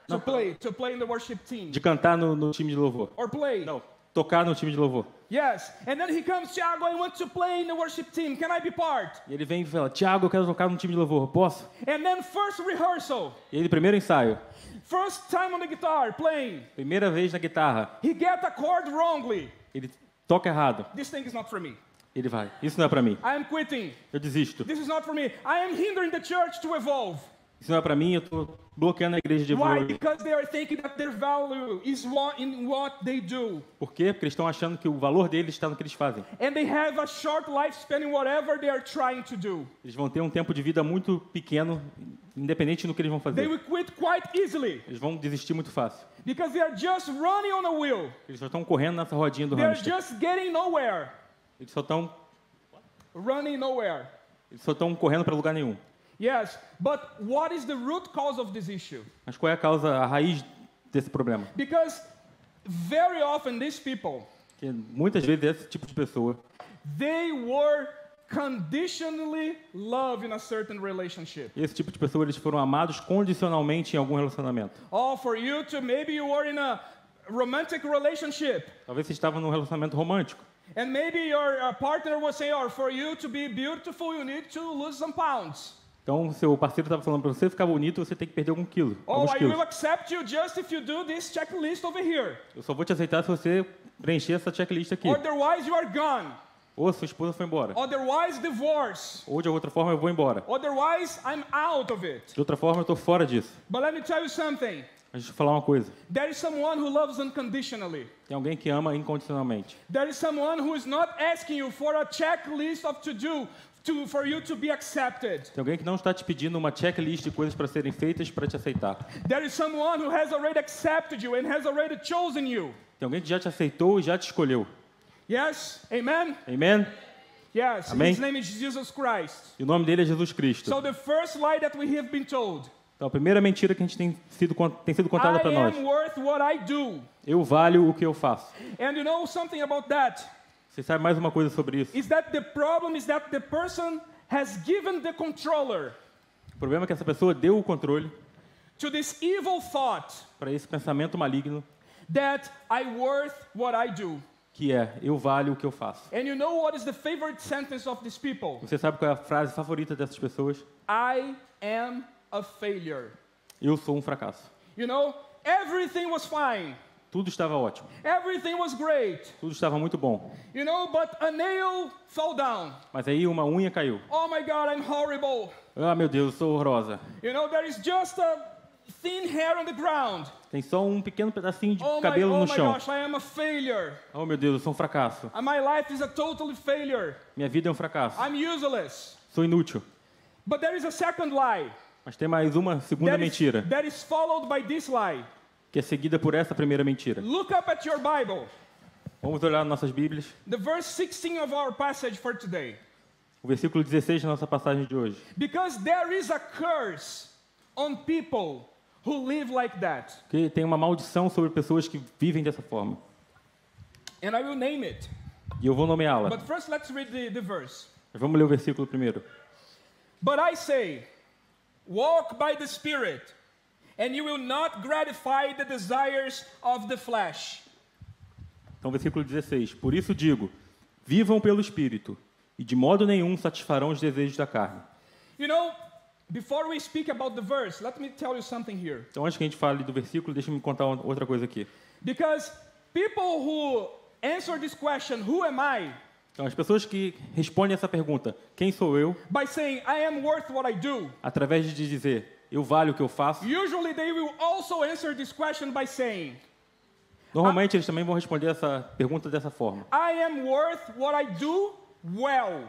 To play in the worship team. de cantar no time de louvor. Or play. Não, tocar no time de louvor. Yes. And then he comes, Thiago, I want to play in the worship team. Can I be part? E ele vem e fala: Tiago, eu quero tocar no time de louvor, posso? And then first rehearsal. E ele, primeiro ensaio, First time on the guitar, playing. primeira vez na guitarra, He get a chord wrongly. ele toca errado. This thing is not for me. Ele vai: isso não é para mim. I am quitting. Eu desisto. This is not for me. I am hindering the church to evolve. Isso não é para mim, eu estou bloqueando a igreja de Why? evoluir. Because they are thinking that their value is in what they do. Por quê? Porque eles estão achando que o valor deles está no que eles fazem. And they have a short lifespan in whatever they are trying to do. Eles vão ter um tempo de vida muito pequeno, independente do que eles vão They fazer. will quit quite easily Eles vão desistir muito fácil. because they are just running on a wheel. Eles só estão correndo nessa rodinha do They are hamster. just getting nowhere. Eles só estão correndo para lugar nenhum. Yes, but what is the root cause of this issue? Mas qual é a causa, a raiz desse problema? Because very often these people, Que muitas vezes esse tipo de pessoa, they were conditionally loved in a certain relationship. esse tipo de pessoa, eles foram amados condicionalmente em algum relacionamento. Oh, for you to, maybe you were in a romantic relationship. Talvez você estava num relacionamento romântico. And maybe your partner was saying, oh, for you to be beautiful, you need to lose some pounds. Então, seu parceiro estava falando para você ficar bonito, você tem que perder alguns Oh, quilos. I will accept you just if you do this checklist over here. Eu só vou te aceitar se você preencher essa checklist aqui. Otherwise, you are gone. Ou sua esposa foi embora. Otherwise, divorce. Ou de outra forma eu vou embora. Otherwise, I'm out of it. De outra forma eu estou fora disso. But let me tell you something. Mas deixa eu falar uma coisa. There is someone who loves unconditionally. Tem alguém que ama incondicionalmente. There is someone who is not asking you for a checklist of to do for you to be accepted. Tem alguém que não está te pedindo uma checklist de coisas para serem feitas para te aceitar. There is someone who has already accepted you and has already chosen you. Tem alguém que já te aceitou e já te escolheu. Yes? Amen? Amen? Yes. Amém. His name is Jesus Christ. E o nome dele é Jesus Cristo. So the first lie that we have been told, Então a primeira mentira que a gente tem sido contada para I nós. am worth what I do. Eu valho o que eu faço. And you know something about that? Você sabe mais uma coisa sobre isso? Is that the problem is that the person has given the controller O problema é que essa pessoa deu o controle to this evil thought para esse pensamento maligno that I worth what I do. que é: eu valho o que eu faço. And you know what is the favorite sentence of these people? Você sabe qual é a frase favorita dessas pessoas? I am a failure. Eu sou um fracasso. You know, everything was fine. Tudo estava ótimo. Everything was great. Tudo estava muito bom. You know, but a nail fell down. Mas aí uma unha caiu. Oh my God, I'm horrible. Ah, meu Deus, eu sou horrorosa. You know, there is just a thin hair on the ground. Tem só um pequeno pedacinho de Oh cabelo no my chão. gosh, I am a failure. Oh, meu Deus, eu sou um fracasso. My life is a total failure. Minha vida é um fracasso. I'm useless. Sou inútil. But there is a second lie. Mas tem mais uma segunda mentira, that is followed by this lie. que é seguida por essa primeira mentira. Look up at your Bible. Vamos olhar nossas Bíblias. The verse 16 of our passage for today. O versículo 16 da nossa passagem de hoje. Because there is a curse on people who live like that. Que tem uma maldição sobre pessoas que vivem dessa forma. And I will name it. E eu vou nomeá-la. But first, let's read the verse. Mas vamos ler o versículo primeiro. But I say, walk by the Spirit, and you will not gratify the desires of the flesh. Então, versículo 16. Por isso digo, vivam pelo Espírito, e de modo nenhum satisfarão os desejos da carne. You know, before we speak about the verse, let me tell you something here. Então, antes que a gente fale do versículo, deixa eu me contar outra coisa aqui. Because people who answer this question, who am I? Então, as pessoas que respondem essa pergunta, quem sou eu, By saying, I am worth what I do. através de dizer, eu valho o que eu faço, Usually they will also answer this question by saying, normalmente eles também vão responder essa pergunta dessa forma. I am worth what I do well.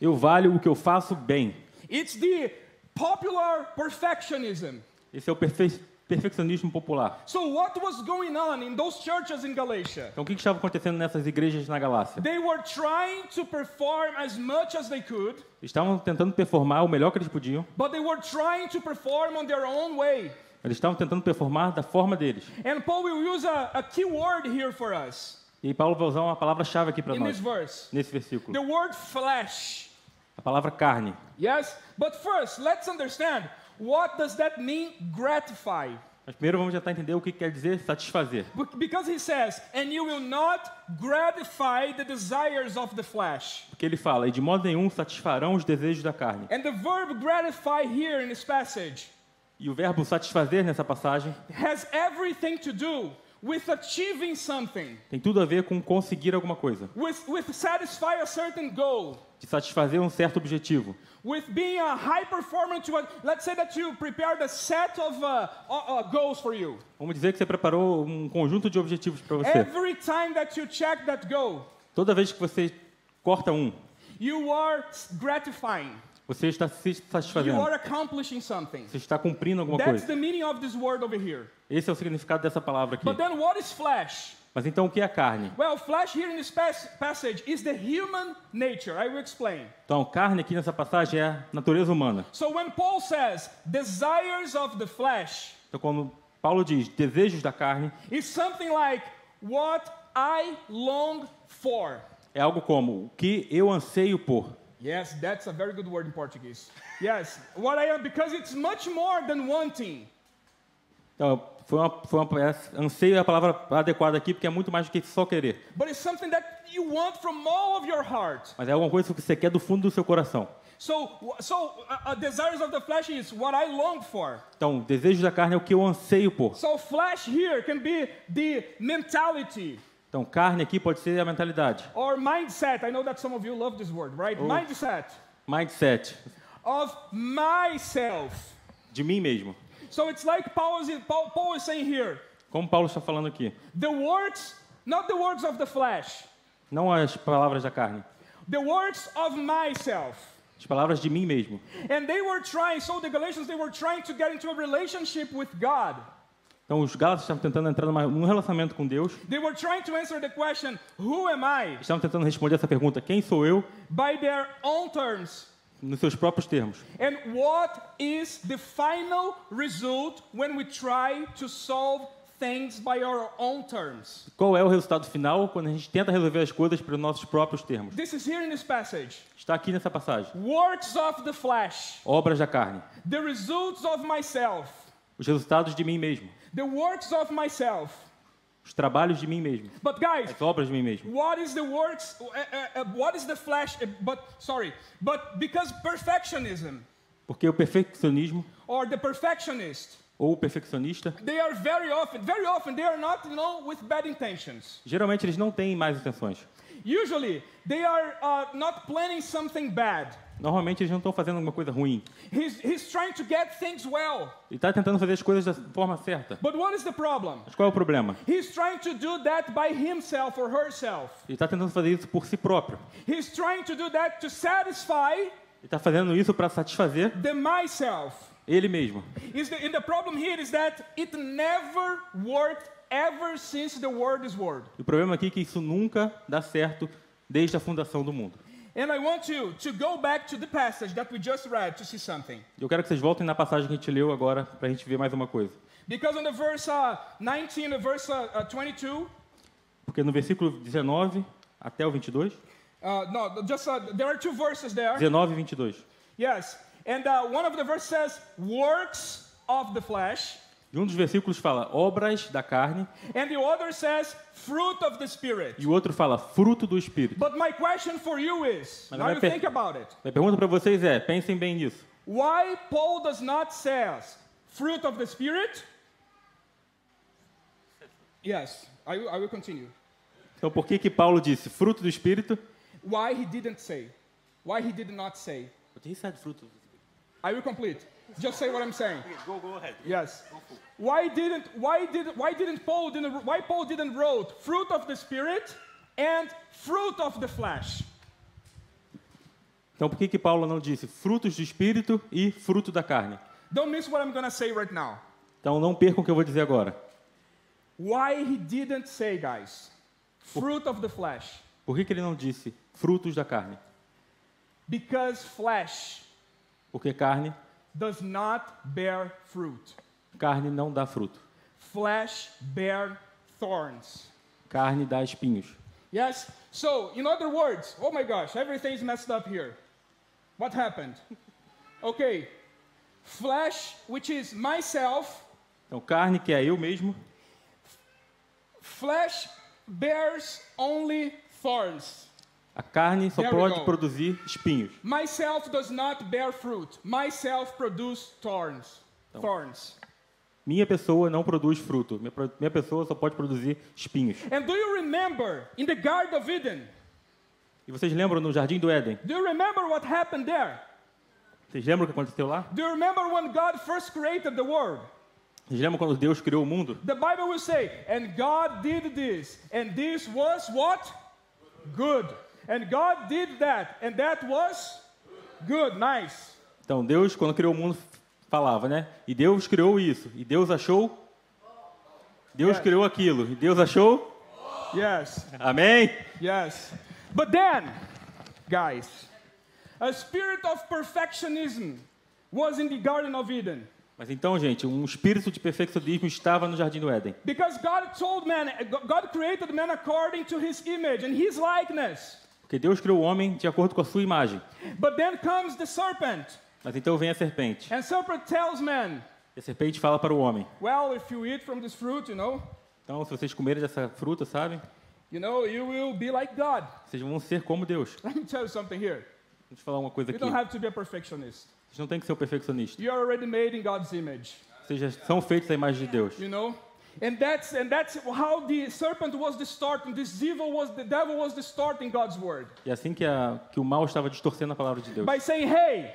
Eu valho o que eu faço bem. It's the popular perfectionism. Esse é o perfeccionismo popular. So what was going on in those churches in Galatia? Então, o que estava acontecendo nessas igrejas na Galácia? They were trying to perform as much as they could, Estavam tentando performar o melhor que eles podiam. but they were trying to perform on their own way. Eles estavam tentando performar da forma deles. And Paul will use a key word here for us E Paulo vai usar uma palavra-chave aqui para in nós, this verse. nesse versículo. The word flesh. A palavra carne. Yes? But first, let's understand, what does that mean, gratify? Mas primeiro vamos tentar entender o que quer dizer satisfazer. Because he says, and you will not gratify the desires of the flesh. Porque ele fala, e de modo nenhum satisfarão os desejos da carne. And the verb gratify here in this passage E o verbo satisfazer nessa passagem has everything to do with achieving something, tem tudo a ver com conseguir alguma coisa. with satisfy a certain goal, De satisfazer um certo objetivo. with being a high performer let's say that you prepared a set of goals for you. Vamos dizer que você preparou um conjunto de objetivos para você. Every time that you check that goal, Toda vez que você corta um, you are gratifying. você está se You satisfazendo. are accomplishing something. Você está cumprindo alguma That's coisa. the meaning of this word over here. Esse é o significado dessa palavra aqui. But then what is flesh? Mas então o que é a carne? Well, flesh here in this passage is the human nature. I will explain. Então, carne aqui nessa passagem é a natureza humana. So when Paul says desires of the flesh, Então, quando Paulo diz desejos da carne, it's something like what I long for. é algo como o que eu anseio por. Yes, that's a very good word in Portuguese. Yes, what I am, because it's much more than wanting. Então, anseio é a palavra adequada aqui, porque é muito mais do que só querer. But it's something that you want from all of your heart. Mas é alguma coisa que você quer do fundo do seu coração. So desires of the flesh is what I long for. Então, desejos da carne é o que eu anseio por. So flesh here can be the mentality Então, carne aqui pode ser a mentalidade, or mindset. I know that some of you love this word, right? Mindset mindset, of myself. de mim mesmo. So it's like Paul is saying here, Como Paulo está falando aqui. the words, not the words of the flesh, Não as palavras da carne, the words of myself. as palavras de mim mesmo. And they were trying, so the Galatians, they were trying to get into a relationship with God. Então, os Gálatas estavam tentando entrar num relacionamento com Deus. They were trying to answer the question, who am I? Estavam tentando responder essa pergunta, quem sou eu, By their own terms. nos seus próprios termos. And what is the final result when we try to solve things by our own terms? Qual é o resultado final quando a gente tenta resolver as coisas pelos nossos próprios termos? This is here in this passage. Está aqui nessa passagem. Works of the flesh, Obras da carne. the results of myself, Os resultados de mim mesmo. the works of myself. Os trabalhos de mim mesmo. But guys, As obras de mim mesmo. what is the works, what is the flesh, but because perfectionism Porque o perfeccionismo, or the perfectionist, ou o perfeccionista, they are very often, they are not, with bad intentions. geralmente eles não têm más intenções. Usually, they are not planning something bad. Normalmente eles não estão fazendo alguma coisa ruim. He's trying to get things well. Ele está tentando fazer as coisas da forma certa. But what is the problem? Mas qual é o problema? He's trying to do that by himself or herself. Ele está tentando fazer isso por si próprio. He's trying to do that to satisfy Ele está fazendo isso para satisfazer the myself. ele mesmo. And the problem here is that it never worked ever since the world is world. E o problema aqui é que isso nunca dá certo desde a fundação do mundo. And I want you to go back to the passage that we just read to see something. Eu quero que vocês voltem na passagem que a gente leu agora para a gente ver mais uma coisa. Because on the verse 19, the verse 22, Porque no versículo 19 até o 22. No, just there are two verses there. 19 e 22. Yes, and one of the verses says works of the flesh, E um dos versículos fala obras da carne and the other says fruit of the spirit. e o outro fala fruto do Espírito. But my question for you is, Mas now you think about it. A pergunta para vocês é, pensem bem nisso. Why Paul does not says fruit of the spirit? Yes, I will continue. Então por que Paulo disse fruto do Espírito? Why he didn't say? Why he did not say? Fruto. I will complete. Just say what I'm saying. Go ahead. Yes. Why Paul didn't wrote fruit of the spirit and fruit of the flesh? Então por que Paulo não disse frutos do Espírito e fruto da carne? Don't miss what I'm going to say right now. Então não percam o que eu vou dizer agora. Why he didn't say, guys, fruit of the flesh? Por que ele não disse frutos da carne? Because flesh Porque carne does not bear fruit. não dá fruto. Flesh bear thorns. Carne dá espinhos. Yes? So, in other words, oh my gosh, everything's messed up here. What happened? Okay. Flesh, which is myself, Então carne, que é eu mesmo, flesh bears only thorns. a carne só There we pode go. produzir espinhos. Myself does not bear fruit. Myself produce thorns. Thorns. Minha pessoa não produz fruto. Minha pessoa só pode produzir espinhos. And do you remember in the Garden of Eden? E vocês lembram no Jardim do Éden? Do you remember what happened there? Vocês lembram o que aconteceu lá? Do you remember when God first created the world? Vocês lembram quando Deus criou o mundo? The Bible will say, and God did this, and this was what? Good. And God did that, and that was good. Nice. Então Deus, quando criou o mundo, falava, né? E Deus criou isso. E Deus achou? Deus criou aquilo. E Deus achou? Yes. Amém? Yes. But then, guys, a spirit of perfectionism was in the Garden of Eden. Mas então, gente, um espírito de perfeccionismo estava no Jardim do Éden. Because God created man according to his image and his likeness. Porque Deus criou o homem de acordo com a sua imagem. But then comes the serpent. Mas então vem a serpente. And serpent tells man, E a serpente fala para o homem. well, if you eat from this fruit, Então, se vocês comerem dessa fruta, sabe? you will be like God. Vocês vão ser como Deus. Let me tell you something here. Deixa eu te falar uma coisa You aqui. don't have to be a perfectionist. Vocês não têm que ser o perfeccionista. You are already made in God's image, Vocês já são feitos à imagem de Deus. And that's how the serpent was distorting. The devil was distorting God's word E assim que o mal estava distorcendo a palavra de Deus. by saying, hey,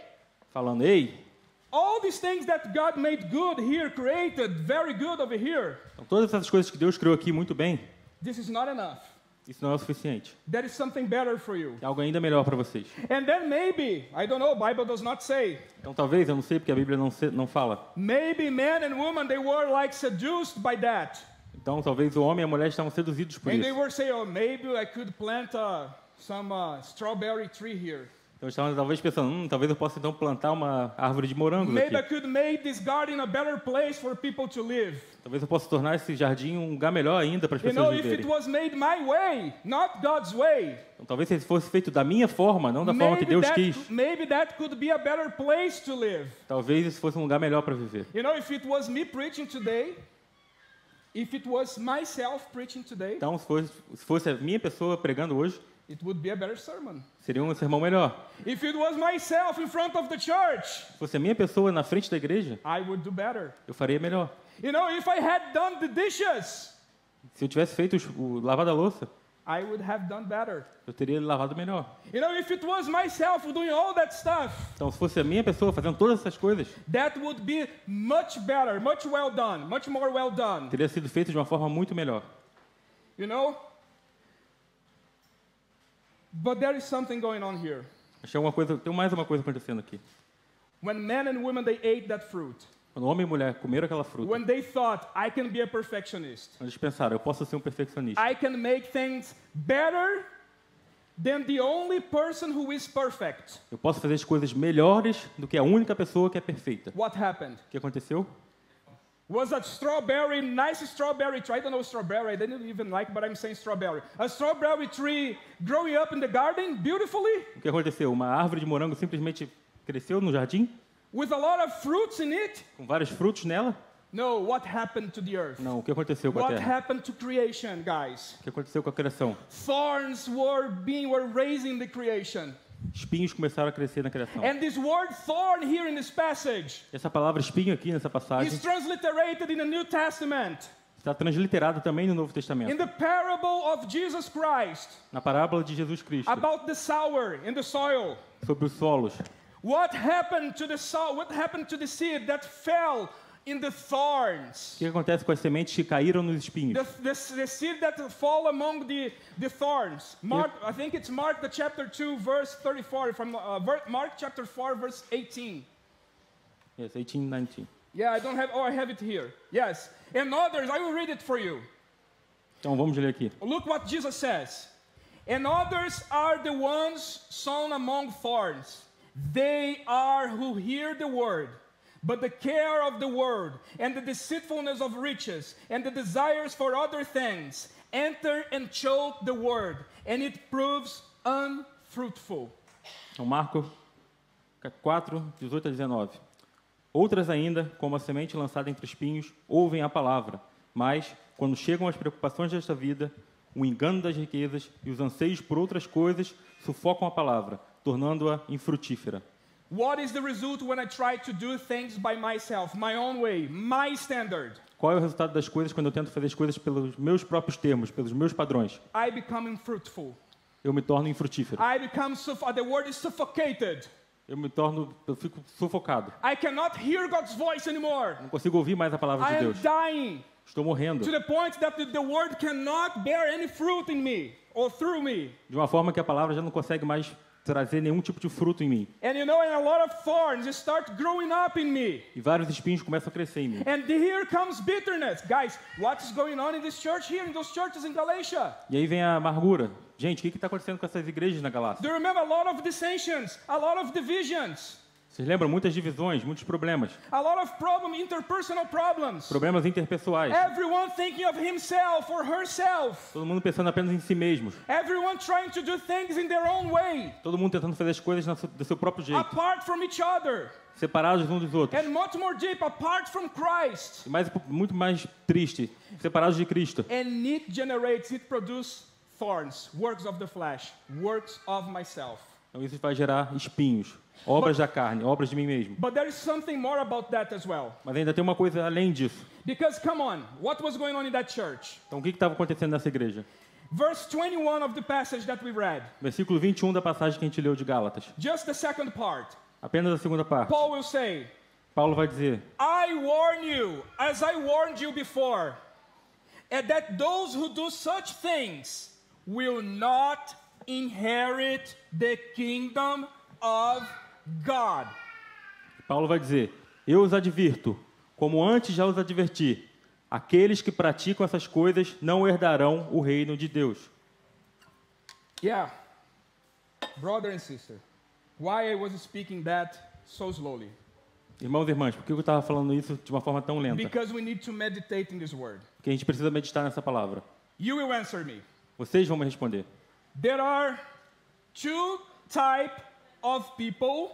Falando, ei, all these things that God made good here, created very good over here, então, todas essas coisas que Deus criou aqui muito bem, this is not enough. isso não é o suficiente. There is something better for you. É algo ainda melhor para vocês. And then maybe, I don't know, Bible does not say, Então talvez, eu não sei porque a Bíblia não fala. maybe man and woman, they were like seduced by that. Então talvez o homem e a mulher estavam seduzidos por And they isso. were saying, oh, maybe I could plant some strawberry tree here. Então estavam talvez pensando, talvez eu possa então plantar uma árvore de morangos Maybe I aqui. could make this garden a better place for people to live. Talvez eu possa tornar esse jardim um lugar melhor ainda para as pessoas If it viverem. was made my way, not God's way, Então talvez se fosse feito da minha forma, não da forma que Deus quis. maybe that could be a better place to live. Talvez esse fosse um lugar melhor para viver. If it was me preaching today, if it was myself preaching today, Então se fosse a minha pessoa pregando hoje, it would be a better sermon. seria um sermão melhor. If it was myself in front of the church, Se fosse a minha pessoa na frente da igreja, I would do better. eu faria melhor. If I had done the dishes, Se eu tivesse feito o lavado da louça, I would have done better. eu teria lavado melhor. If it was myself doing all that stuff, Então, se fosse a minha pessoa fazendo todas essas coisas, that would be much better, much well done, much more well done. teria sido feito de uma forma muito melhor. But there is something going on here. Achei tem mais uma coisa acontecendo aqui. When men and women, they ate that fruit. Quando homem e mulher comeram aquela fruta, When they thought, I can be a perfectionist. eles pensaram, eu posso ser um perfeccionista. I can make things better than the only person who is perfect. Eu posso fazer as coisas melhores do que a única pessoa que é perfeita. What happened? O que aconteceu? was a strawberry, nice strawberry tree. I don't know strawberry, I didn't even like, but I'm saying strawberry. A strawberry tree growing up in the garden beautifully, O que aconteceu? Uma árvore de morango simplesmente cresceu no jardim, with a lot of fruits in it? com vários frutos nela? No, what happened to the earth? Não. O que aconteceu com a What terra? happened to creation, guys? O que aconteceu com a criação? Thorns were raising the creation. Espinhos começaram a crescer na criação. And this word thorn here in this passage Essa palavra espinho aqui nessa passagem is transliterated in the New Testament. está transliterada também no Novo In Testamento. the parable of Jesus Christ Na parábola de Jesus Cristo, about the sower in the soil. sobre os solos. What happened to the soil? What happened to the seed that fell in the thorns? O que acontece com as sementes que caíram nos espinhos? The seed that fall among the thorns. Mark, I think it's Mark the chapter 2 verse 34 from Mark chapter 4 verse 18. Yes, 18, 19. Yeah, I don't have, oh, I have it here. Yes. And others, I will read it for you. Então vamos ler aqui. Look what Jesus says. And others are the ones sown among thorns. They are who hear the word, but the care of the word and the deceitfulness of riches and the desires for other things enter and choke the word, and it proves unfruitful. Então Marcos 4, 18 a 19. Outras ainda, como a semente lançada entre espinhos, ouvem a palavra, mas, quando chegam as preocupações desta vida, o engano das riquezas e os anseios por outras coisas sufocam a palavra, tornando-a infrutífera. What is the result when I try to do things by myself, my own way, my standard? Qual é o resultado das coisas quando eu tento fazer as coisas pelos meus próprios termos, pelos meus padrões? I become unfruitful. Eu me torno infrutífero. The word is suffocated. Eu fico sufocado. I cannot hear God's voice anymore. Não consigo ouvir mais a palavra I de am Deus. dying Estou morrendo. to the point that the word cannot bear any fruit in me or through me. De uma forma que a palavra já não consegue mais trazer nenhum tipo de fruto em mim. And you know, and a lot of thorns start growing up in me. E vários espinhos começam a crescer em mim. And here comes bitterness. Guys, what's going on in this church here, in those churches in Galatia? E aí vem a amargura. Gente, o que está acontecendo com essas igrejas na Galácia? Do you remember a lot of dissensions, a lot of divisions, Vocês lembram? Muitas divisões, muitos problemas. a lot of interpersonal problems? Problemas interpessoais. Everyone thinking of himself or herself. Todo mundo pensando apenas em si mesmos. Everyone trying to do things in their own way, Todo mundo tentando fazer as coisas do seu próprio jeito. apart from each other. Separados uns dos outros. And much more deep, apart from Christ. E muito mais triste, separados de Cristo. And it produces thorns, works of the flesh, works of myself. Então isso vai gerar espinhos, obras da carne, obras de mim mesmo. But there is something more about that as well. Mas ainda tem uma coisa além disso. Because come on, what was going on in that church? Então o que estava acontecendo nessa igreja? Verse 21 of the passage that we read, Versículo 21 da passagem que a gente leu de Gálatas. just the second part. Apenas a segunda parte. Paul will say, Paulo vai dizer: I warn you, as I warned you before, and that those who do such things will not inherit the kingdom of God. Paulo vai dizer: Eu os advirto, como antes já os adverti, aqueles que praticam essas coisas não herdarão o reino de Deus. Yeah, brother and sister, why I was speaking that so slowly? Irmãos e irmãs, por que eu estava falando isso de uma forma tão lenta? Because we need to meditate in this word. Porque a gente precisa meditar nessa palavra. You will answer me. Vocês vão me responder. There are two types of people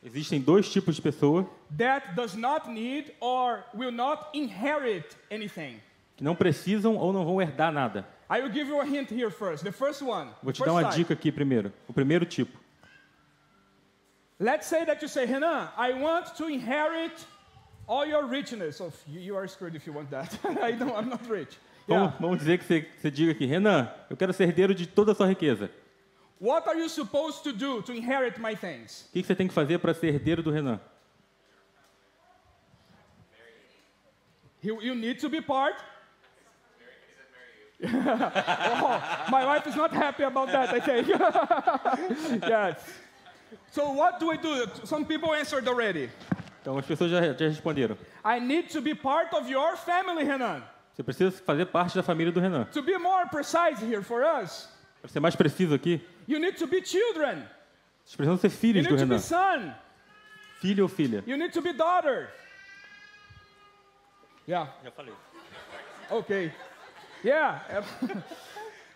Existem dois tipos de pessoa that does not need or will not inherit anything. que não precisam ou não vão herdar nada. I will give you a hint here first. The first one. Vou te first dar uma type. dica aqui primeiro. O primeiro tipo. Let's say that you say, Renan, I want to inherit all your richness. So you are screwed if you want that. I'm not rich. Yeah. Vamos dizer que você diga aqui: Renan, eu quero ser herdeiro de toda a sua riqueza. What are you supposed to do to inherit my things? O que você tem que fazer para ser herdeiro do Renan? You need to be part. Oh, my wife is not happy about that, I think. Yes. So what do I do? Some people answered already. Então as pessoas já responderam. I need to be part of your family, Renan. Você precisa fazer parte da família do Renan. To be more precise here for us, Para ser mais preciso aqui, you need to be children. vocês precisam ser You filhos do need to be Renan. son. Filho ou filha. You need to be daughter. Yeah. Já falei. Okay. Yeah.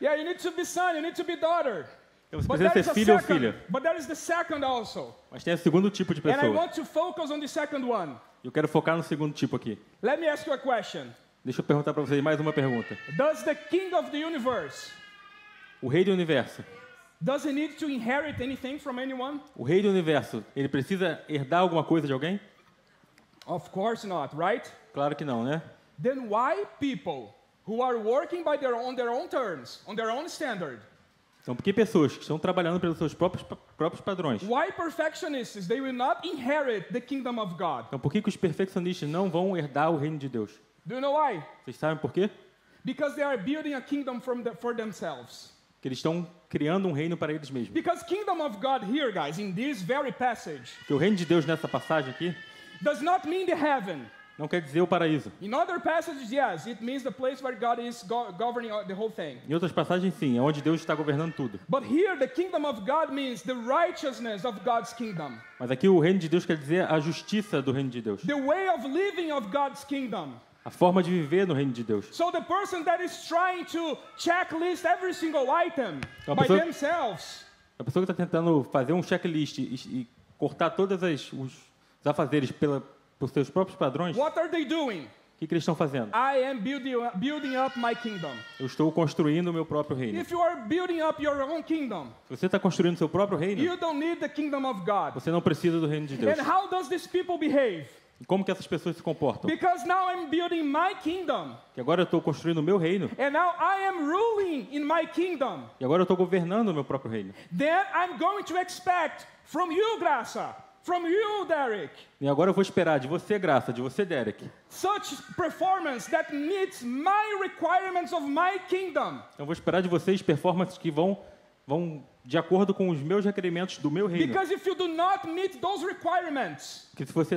Yeah, you need to be son, you need to be daughter. Então você precisa ser filho ou filha. But there is the second also. Mas tem o segundo tipo de And I pessoa. want to focus on the second one. Eu quero focar no segundo tipo aqui. Let me ask you a question. Deixa eu perguntar para vocês mais uma pergunta. Does the king of the universe, O rei do universo. does he need to inherit anything from anyone? O rei do universo, ele precisa herdar alguma coisa de alguém? Of course not, right? Claro que não, né? Then why people who are working by on their own terms, on their own standard, Então, por que pessoas que estão trabalhando pelos seus próprios padrões? why perfectionists, they will not inherit the kingdom of God? Então, por que os perfeccionistas não vão herdar o reino de Deus? Do you know why? Vocês sabem por quê? Because they are building a kingdom for themselves. Que eles estão criando um reino para eles mesmos. Because kingdom of God here, guys, in this very passage, Porque o reino de Deus nessa passagem aqui does not mean the heaven. não quer dizer o paraíso. In other passages, yes, it means the place where God is governing the whole thing. Em outras passagens, sim, é onde Deus está governando tudo. But here, the kingdom of God means the righteousness of God's kingdom, Mas aqui o reino de Deus quer dizer a justiça do reino de Deus. the way of living of God's kingdom. A forma de viver no reino de Deus. So the person that is trying to checklist every single item Uma by pessoa- themselves, A pessoa que está tentando fazer um checklist e cortar todos os afazeres por seus próprios padrões, o what are they doing? que eles estão fazendo? I am building up my kingdom. Eu estou construindo o meu próprio reino. If you are building up your own kingdom, Se você está construindo o seu próprio reino, you don't need the kingdom of God. você não precisa do reino de Deus. And how does these people behave? E como que essas pessoas se comportam? Because now I'm building my kingdom. Que agora eu estou construindo o meu reino, And now I am ruling in my kingdom. e agora eu estou governando o meu próprio reino. Then I'm going to expect from you, Graça, from you, Derek, E agora eu vou esperar de você, Graça, de você, Derek. such performance that meets my requirements of my kingdom. Eu vou esperar de vocês performances que vão de acordo com os meus requerimentos do meu reino. Because if you do not meet those requirements, Que se você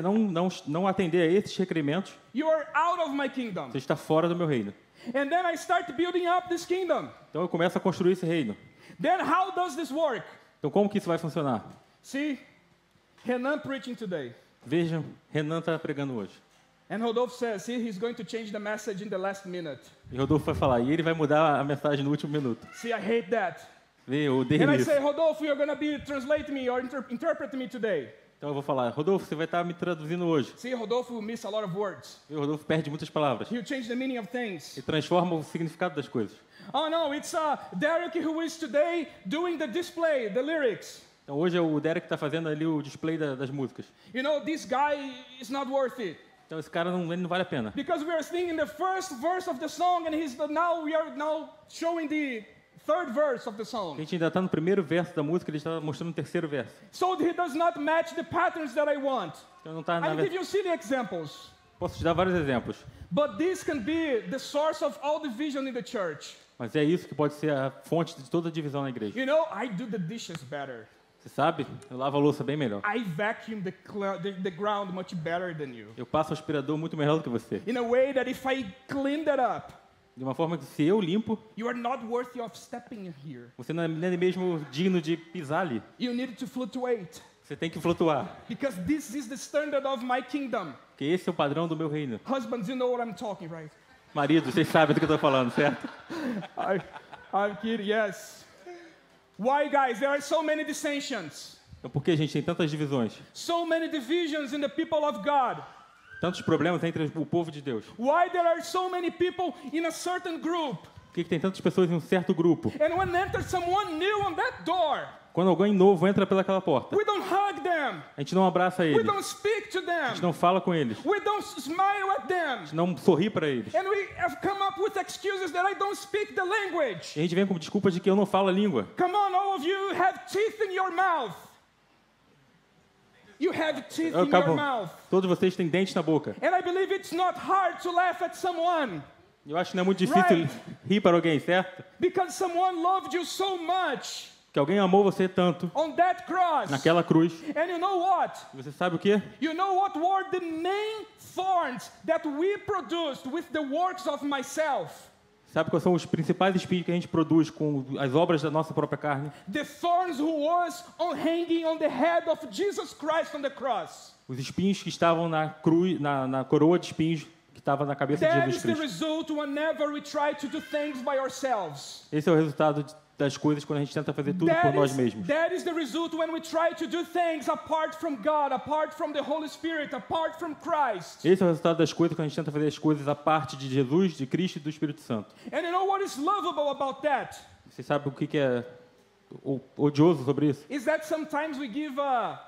não atender a esses requerimentos, you are out of my kingdom. você está fora do meu reino. And then I start building up this kingdom. Então eu começo a construir esse reino. Then how does this work? Então como que isso vai funcionar? See, Renan preaching today. Vejam, Renan está pregando hoje. And Rodolfo says, see, he's going to change the message in the last minute. E Rodolfo vai falar, e ele vai mudar a mensagem no último minuto. See, I hate that. Vê, eu odeio And I isso. say, Rodolfo, you're going to be translating me or interpret me today. Então eu vou falar, Rodolfo, você vai estar me traduzindo hoje. See, Rodolfo will miss a lot of words. E o Rodolfo perde muitas palavras. He'll change the meaning of things. E transforma o significado das coisas. Oh no, it's Derek who is today doing the display, the lyrics. Então hoje é o Derek que está fazendo ali o display das músicas. You know, this guy is not worth it. Então esse cara ele não vale a pena. Because we are singing the first verse of the song and we are now showing the third verse of the A song. gente ainda está no primeiro verso da música, ele está mostrando o terceiro verso. So he does not match the patterns that I want. Então não está na I'll give you silly examples. Posso te dar vários exemplos. But this can be the source of all division in the church. Mas é isso que pode ser a fonte de toda a divisão na igreja. You know, I do the dishes better. Você sabe? Eu lavo a louça bem melhor. I vacuum the ground much better than you. Eu passo o aspirador muito melhor do que você. In a way that if I clean that up, De uma forma que se eu limpo, you are not worthy of stepping in here. você não é nem mesmo digno de pisar ali. You need to fluctuate. Você tem que flutuar. Because this is the standard of my kingdom. Porque esse é o padrão do meu reino. Husbands, you know what I'm talking, right? Marido, vocês sabem do que eu estou falando, certo? I'm kidding, yes. Why, guys? There are so many dissensions. Então por que a gente tem tantas divisões? So many divisions in the people of God. Tantos problemas entre o povo de Deus? Why there are so many people in a certain group? Por que tem tantas pessoas em um certo grupo? And when enters someone new on that door, Quando alguém novo entra pelaquela porta, we don't hug them. a gente não abraça We eles, don't speak to a gente them. não fala com eles, We don't smile at them. a gente não sorri para eles. And we have come up with excuses that I don't speak the language. E a gente vem com desculpas de que eu não falo a língua. Come on, all of you have teeth in your mouth. You have teeth in your mouth. Todos vocês têm dentes na boca. And I believe it's not hard to laugh at someone Eu acho que não é muito difícil Right. rir para alguém, certo? because someone loved you so much Que alguém amou você tanto on that cross. naquela cruz. And you know what? E você sabe o quê? You know what were the main thorns that we produced with the works of myself? Sabe quais são os principais espinhos que a gente produz com as obras da nossa própria carne? The thorns who was hanging on the head of Jesus Christ on the cross. Os espinhos que estavam na cruz, na coroa de espinhos que que estava na cabeça de That Jesus is the Cristo. result whenever we try to do things by ourselves. Esse é o resultado das coisas quando a gente tenta fazer tudo por nós mesmos. That is the result when we try to do things apart from God, apart from the Holy Spirit, apart from Christ. Esse é o resultado das coisas quando a gente tenta fazer as coisas à parte de Jesus, de Cristo e do Espírito Santo. And you know what is lovable about that? Você sabe o que é odioso sobre isso? Is that sometimes we give a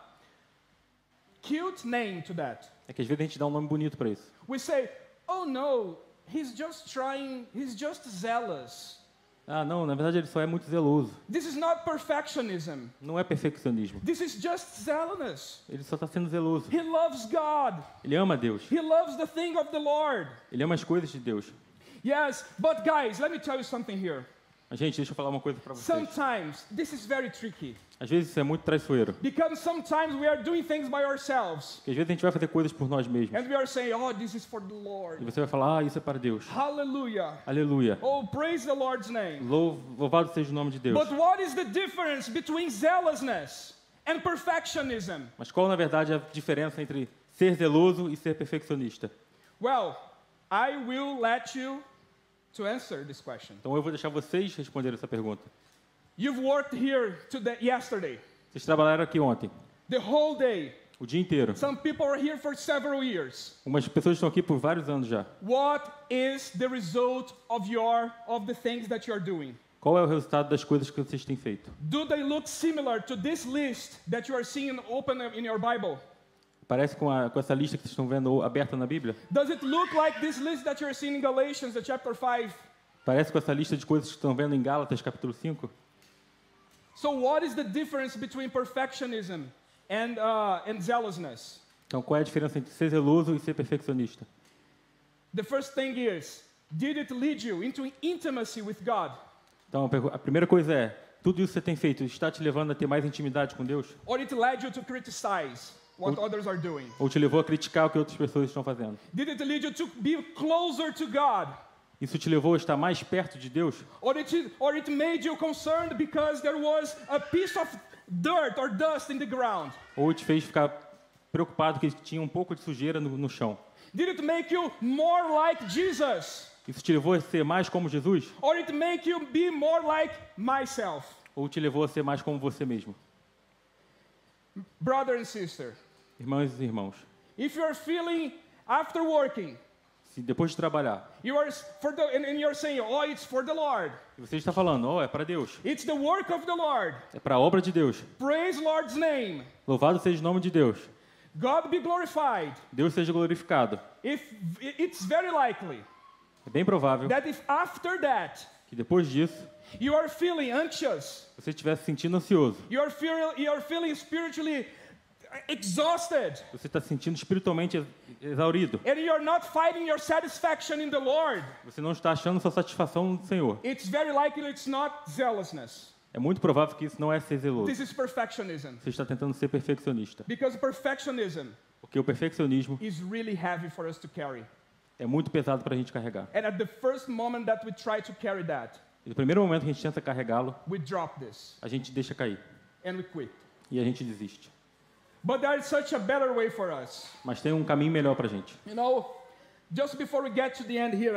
cute name to that. É que às vezes a gente dá um nome bonito para isso. We say, oh no, he's just zealous. Ah, não, na verdade ele só é muito zeloso. This is not perfectionism. Não é perfeccionismo. This is just zealousness. Ele só está sendo zeloso. He loves God. Ele ama Deus. He loves the thing of the Lord. Ele ama as coisas de Deus. Yes, but guys, let me tell you something here. Mas, gente, deixa eu falar uma coisa para vocês. Sometimes this is very tricky. Às vezes isso é muito traiçoeiro. Because sometimes we are doing things by ourselves. Porque às vezes a gente vai fazer coisas por nós mesmos. And we are saying, oh, this is for the E Lord. você vai falar, ah, isso é para Deus. Hallelujah. Aleluia. Oh, praise the Lord's name. Louvado seja o nome de Deus. But what is the difference between zealousness and perfectionism? Mas qual, na verdade, é a diferença entre ser zeloso e ser perfeccionista? Well, I will let you to answer this question. Então eu vou deixar vocês responderem essa pergunta. You've worked here yesterday, Vocês trabalharam aqui ontem, the whole day. o dia inteiro. Some people are here for several years. Umas pessoas estão aqui por vários anos já. What is the result of the things that you are doing? Qual é o resultado das coisas que vocês têm feito? Do they look similar to this list that you are seeing open in your Bible? Parece com essa lista que vocês estão vendo aberta na Bíblia? Does it look like this list that you are seeing in Galatians, the chapter 5? Parece com essa lista de coisas que estão vendo em Gálatas, capítulo 5? So what is the difference between perfectionism and zealousness? Então, qual é a diferença entre ser zeloso e ser perfeccionista? The first thing is, did it lead you into intimacy with God? Então, a primeira coisa é, tudo isso que você tem feito está te levando a ter mais intimidade com Deus? Or it led you to criticize what others are doing? Ou te levou a criticar o que outras pessoas estão fazendo? Did it lead you to be closer to God? Isso te levou a estar mais perto de Deus? Or it made you concerned because there was a piece of dirt or dust in the ground? Ou te fez ficar preocupado que tinha um pouco de sujeira no chão? Did it make you more like Jesus? Isso te levou a ser mais como Jesus? Or it make you be more like myself? Ou te levou a ser mais como você mesmo? Brother and sister, Irmãs e irmãos, if you're feeling after working, se depois de trabalhar, and you're saying, oh, it's for the Lord. e você está falando, oh, é para Deus, It's the work of the Lord. é para a obra de Deus, Praise Lord's name. louvado seja o nome de Deus, God be glorified. Deus seja glorificado. It's very likely É bem provável that if after that que depois disso, you are feeling anxious, você estivesse se sentindo ansioso, you are feeling spiritually exhausted, você está se sentindo espiritualmente exaurido, and you're not finding your satisfaction in the Lord, você não está achando sua satisfação no Senhor. it's very likely it's not zealousness. É muito provável que isso não é ser zeloso. This is perfectionism. Você está tentando ser perfeccionista. Because perfectionism Porque o perfeccionismo is really heavy for us to carry. é muito pesado para a gente carregar. And at the first moment that we try to carry that, E no primeiro momento que a gente tenta carregá-lo, we drop this a gente deixa cair. and we quit. E a gente desiste. But there is such a better way for us. Mas tem um caminho melhor para a gente. You know, just before we get to the end here,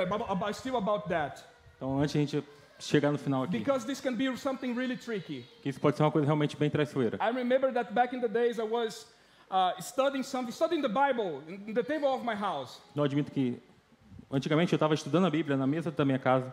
still about that, Então, antes de a gente chegar no final aqui, because this can be something really tricky. que isso pode ser uma coisa realmente bem traiçoeira. I remember that back in the days I was studying the Bible in the table of my house. Não admito que antigamente eu estava estudando a Bíblia na mesa da minha casa.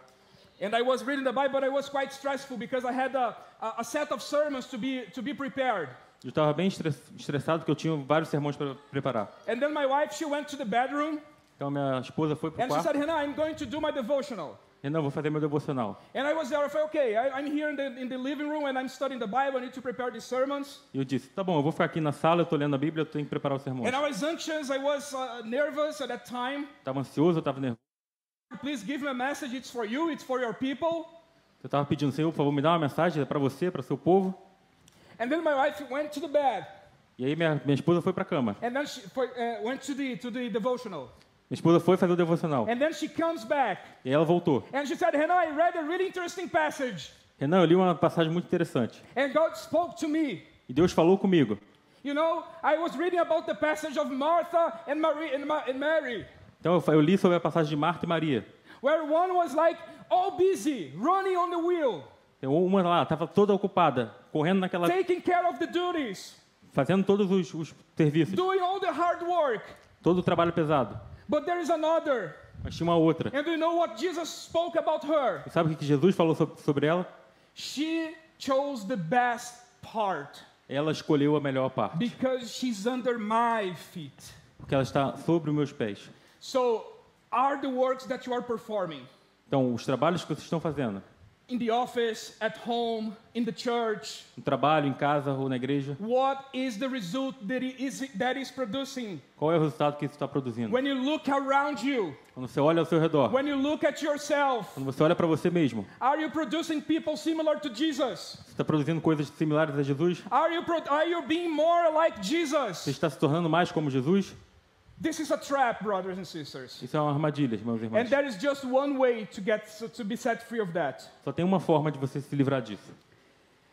And I was reading the Bible, but it was quite stressful because I had a set of sermons to be prepared. Eu estava bem estressado porque eu tinha vários sermões para preparar. And then my wife, she went to the bedroom Então minha esposa foi para o and she said, quarto. Hannah, I'm going to do my devotional. Não, vou fazer meu devocional. And I was there, I thought, okay, I'm here in the living room and I'm studying the Bible, I need to prepare these sermons. E eu disse, tá bom, eu vou ficar aqui na sala, eu estou lendo a Bíblia, eu tenho que preparar os sermões. And I was anxious, I was nervous at that time. Estava ansioso, eu estava nervoso. Please give me a message, it's for you, it's for your people. Eu estava pedindo, Senhor, por favor, me dá uma mensagem, é para você, para o seu povo. And then my wife went to the bed. E aí minha esposa foi para a cama. And then she went to the devotional. Minha esposa foi fazer o devocional. And then she comes back. E aí ela voltou. And she said, Hannah, I read a really interesting passage. Renan, eu li uma passagem muito interessante. And God spoke to me. E Deus falou comigo. You know, I was reading about the passage of Martha and Mary. Então eu li sobre a passagem de Marta e Maria. where one was like all busy, running on the wheel, Uma lá estava toda ocupada, correndo naquela, taking care of the duties, fazendo todos os serviços, doing all the hard work. todo o trabalho pesado. But there is another. Mas tinha uma outra. And do you know what Jesus spoke about her? E sabe o que Jesus falou sobre ela? She chose the best part Ela escolheu a melhor parte, because she's under my feet. porque ela está sobre os meus pés. So, are the works that you are performing Então, os trabalhos que vocês estão fazendo, in the office, at home, in the church, no trabalho, em casa ou na igreja, what is the result that is producing? qual é o resultado que isso está produzindo? When you look around you, Quando você olha ao seu redor, when you look at yourself, quando você olha para você mesmo, are you producing people similar to Jesus? você está produzindo coisas similares a Jesus? Are you being more like Você Jesus? está se tornando mais como Jesus? This is a trap, brothers and sisters. Isso é uma armadilha, meus irmãos. And there is just one way to be set free of that. Só tem uma forma de você se livrar disso.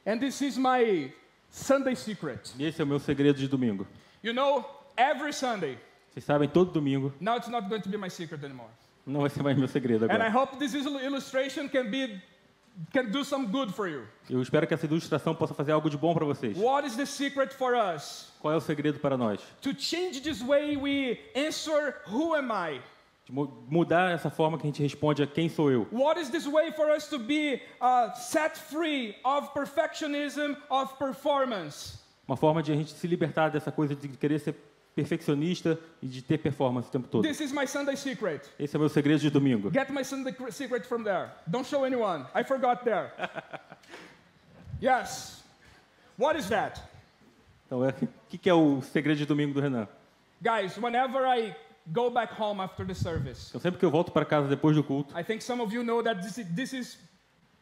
And this is my Sunday secret. E esse é o meu segredo de domingo. You know, every Sunday, Vocês sabem, todo domingo, now it's not going to be my secret anymore. não vai ser mais meu segredo And I agora. hope this illustration can do some good for you. Eu espero que essa ilustração possa fazer algo de bom para vocês. What is the secret for us? Qual é o segredo para nós? To change this way we answer, who am I? De mudar essa forma que a gente responde a quem sou eu. What is this way for us to be set free of perfectionism, of performance? Uma forma de a gente se libertar dessa coisa de querer ser perfeccionista e de ter performance o tempo todo. This is my Sunday secret. Esse é o meu segredo de domingo. Get my Sunday secret from there. Don't show anyone. I forgot there. Yes. What is that? Então, o que é o segredo de domingo do Renan? Guys, whenever I go back home after the service, Então, sempre que eu volto para casa depois do culto, I think some of you know that this is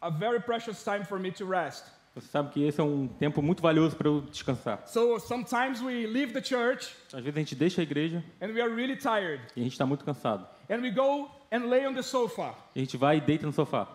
a very precious time for me to rest. você sabe que esse é um tempo muito valioso para eu descansar. So sometimes we leave the church Às vezes a gente deixa a igreja and we are really tired. e a gente está muito cansado. And we go and lay on the sofa. E a gente vai e deita no sofá.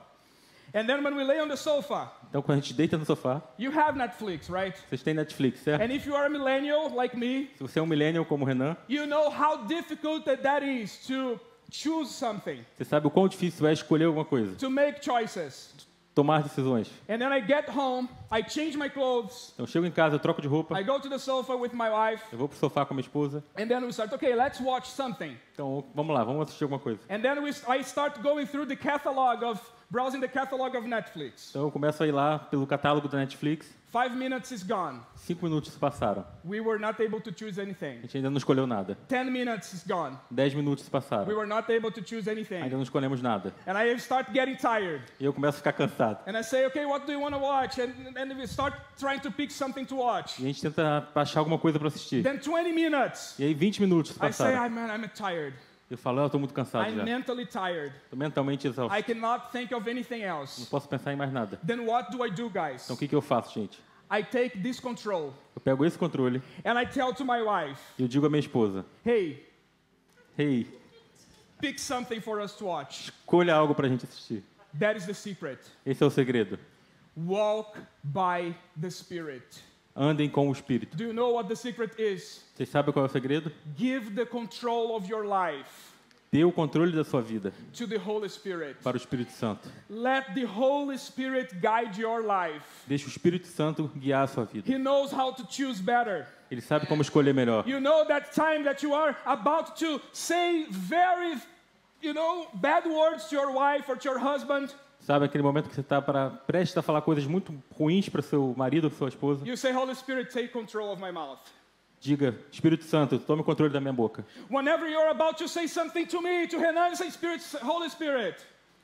And then when we lay on the sofa, Então, quando a gente deita no sofá, you have Netflix, right? vocês têm Netflix, certo? And if you are a millennial like me, Se você é um millennial como o Renan, you know how difficult that is to choose something, você sabe o quão difícil é escolher alguma coisa, to make choices. tomar decisões. And then I get home, I change my clothes, Então, eu chego em casa, eu troco de roupa, I go to the sofa with my wife, eu vou pro sofá com a minha esposa. and then we start, okay, let's watch something. Então, vamos lá, vamos assistir alguma coisa. And then I start going through the catalog browsing the catalog of Netflix. Então, eu começo a ir lá pelo catálogo da Netflix. 5 minutes is gone. 5 minutos se passaram. We were not able to choose A anything. gente ainda não escolheu nada. 10 minutes is gone. 10 minutos se We passaram. were not able to choose Ainda anything. não escolhemos nada. And I start getting tired. E eu começo a ficar cansado. And I say, okay, what do you want to watch? And we start trying to pick something to watch. E a gente tenta achar alguma coisa para assistir. Then 20 minutes. E aí 20 minutos se I say, passaram. man, I'm tired. Eu falo, eu tô muito cansado I'm já. mentally tired. Tô mentalmente exausto. I cannot think of anything Não else. posso pensar em mais nada. Then what do I do, guys? Então o que eu faço, gente? I take this control Eu pego esse controle and I tell to my wife, e eu digo à minha esposa: hey, Hey, pick something for us to watch. escolha algo pra gente assistir. That is the secret. Esse é o segredo. Walk by the Spirit. Andem com o Espírito. Do you know what the secret is? Vocês sabem qual é o segredo? Give the control of your life Dê o controle da sua vida to the Holy Spirit. para o Espírito Santo. Let the Holy Spirit guide your life. Deixe o Espírito Santo guiar a sua vida. He knows how to choose better. Ele sabe como escolher melhor. You know that time that you are about to say very, bad words to your wife or to your husband. Sabe aquele momento que você está prestes a falar coisas muito ruins para seu marido ou sua esposa? You say, Holy Spirit, take control of my mouth. Diga: Espírito Santo, tome o controle da minha boca. Whenever you're about to say something to me, to Renan, you say, Holy Spirit,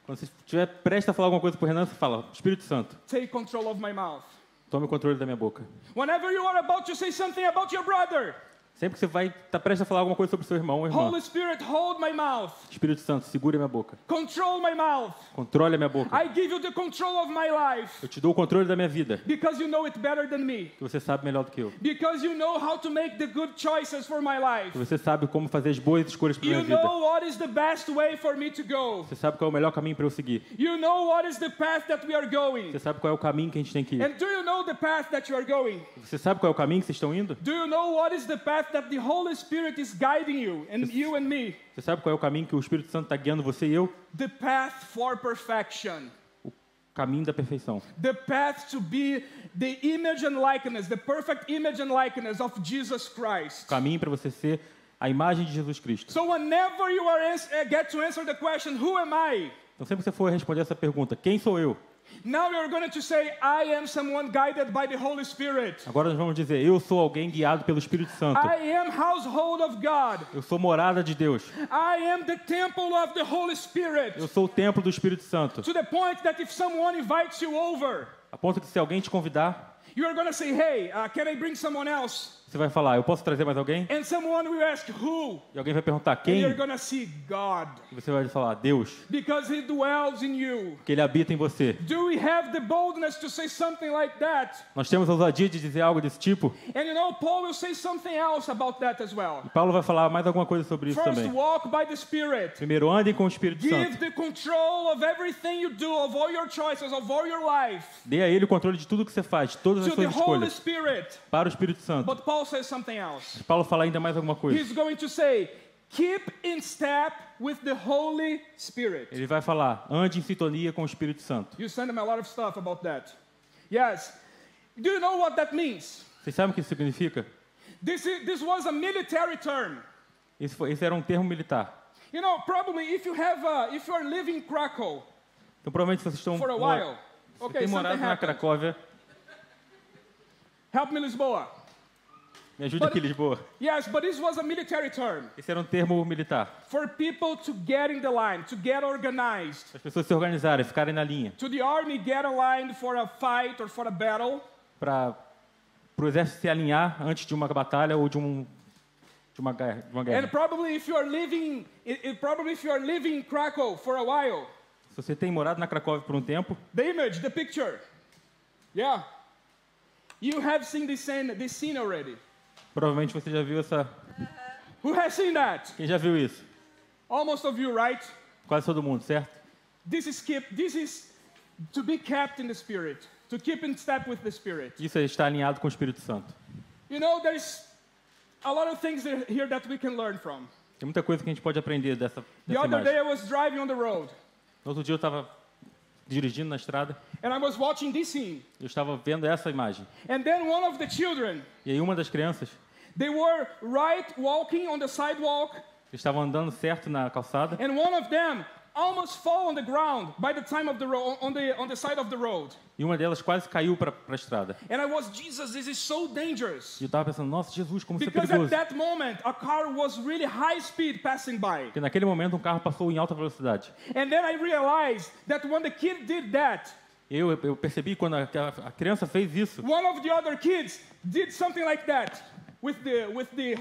Quando você estiver prestes a falar alguma coisa para o Renan, você fala: Espírito Santo, take control of my mouth. tome o controle da minha boca. Whenever you are about to say something about your brother, Sempre que você vai estar prestes a falar alguma coisa sobre seu irmão ou irmã, Holy Spirit, hold my mouth. Espírito Santo, segure a minha boca. Control my mouth. Controle a minha boca. I give you the control of my life Eu te dou o controle da minha vida, because you know it better than me. que você sabe melhor do que eu. Because you know how to make the good choices for my life. Que você sabe como fazer as boas escolhas para minha You vida. know what is the best way for me to go. Você sabe qual é o melhor caminho para eu seguir. You know what is the path that we are going. Você sabe qual é o caminho que a gente tem que ir. And do you know the path that you are going? Você sabe qual é o caminho que vocês estão indo? Do you know what is the path path that the Holy Spirit is guiding you and me? Você sabe qual é o caminho que o Espírito Santo está guiando você e eu? The path for perfection. O caminho da perfeição. The path to be the image and likeness, the perfect image and likeness of Jesus Christ. O caminho para você ser a imagem de Jesus Cristo. So whenever you get to answer the question, who am I? Então sempre que você for responder essa pergunta, quem sou eu? Now you're going to say, I am someone guided by the Holy Spirit. Agora nós vamos dizer, eu sou alguém guiado pelo Espírito Santo. I am household of God. Eu sou morada de Deus. I am the temple of the Holy Spirit. Eu sou o templo do Espírito Santo. To the point that if someone invites you over, A ponto que se alguém te convidar, you are going to say, hey, can I bring someone else? você vai falar, eu posso trazer mais alguém? And someone will ask, who? E alguém vai perguntar, And quem? you're going to see God. E você vai falar, Deus, Because He dwells in you. que Ele habita em você. Do we have the boldness to say something like that? Nós temos a ousadia de dizer algo desse tipo? And you know, Paul will say something else about that as well. E Paulo vai falar mais alguma coisa sobre isso First, também. walk by the Spirit. Primeiro, andem com o Espírito Give Santo. the control of everything you do, of all your choices, of all your life, Dê a Ele o controle de tudo que você faz, de todas as to the suas Holy escolhas, Spirit. para o Espírito Santo. But Paul says something else. Paulo fala ainda mais alguma coisa. He's going to say, keep in step with the Holy Spirit. Ele vai falar, ande em sintonia com o Espírito Santo. You send him a lot of stuff about that. Yes. Do you know what that means? Vocês sabem o que isso significa? This was a military term. Esse era um termo militar. You know, probably if you are living in Krakow Então, provavelmente vocês estão... for a while. Você Okay, tem something morado na happened. Cracóvia. Help me, Lisboa. Me ajude aqui, Lisboa. Yes, but this was a military term Esse era um termo militar. for people to get in the line, to get organized. As pessoas se organizarem, ficarem na linha. To the army, get aligned for a fight or for a battle. Para o exército se alinhar antes de uma batalha ou de uma guerra. And probably if you are living, if you are living in Krakow for a while, Se você tem morado na Cracóvia por um tempo, the image, the picture, yeah, you have seen this scene already. provavelmente você já viu essa... Who has seen that? Quem já viu isso? Almost of you, right? Quase todo mundo, certo? This is to be kept in the Spirit, to keep in step with the Spirit. Isso é estar alinhado com o Espírito Santo. You know, there's a lot of things here that we can learn from. Tem muita coisa que a gente pode aprender dessa The other imagem. day I was driving on the road, No outro dia eu estava dirigindo na estrada and I was watching this scene. e eu estava vendo essa imagem. And then one of the children, E aí uma das crianças, they were walking on the sidewalk, eles estavam andando certo na calçada and one of them almost fall on the ground by the time of the road, on the side of the road. e uma delas quase caiu para a estrada. And I was, Jesus, this is so dangerous. E eu estava pensando, nossa, Jesus, como isso é Because at perigoso. that moment, a car was really high speed passing by. Porque naquele momento um carro passou em alta velocidade. And then I realized that when the kid did that, E eu percebi quando a criança fez isso, one of the other kids did something like that with the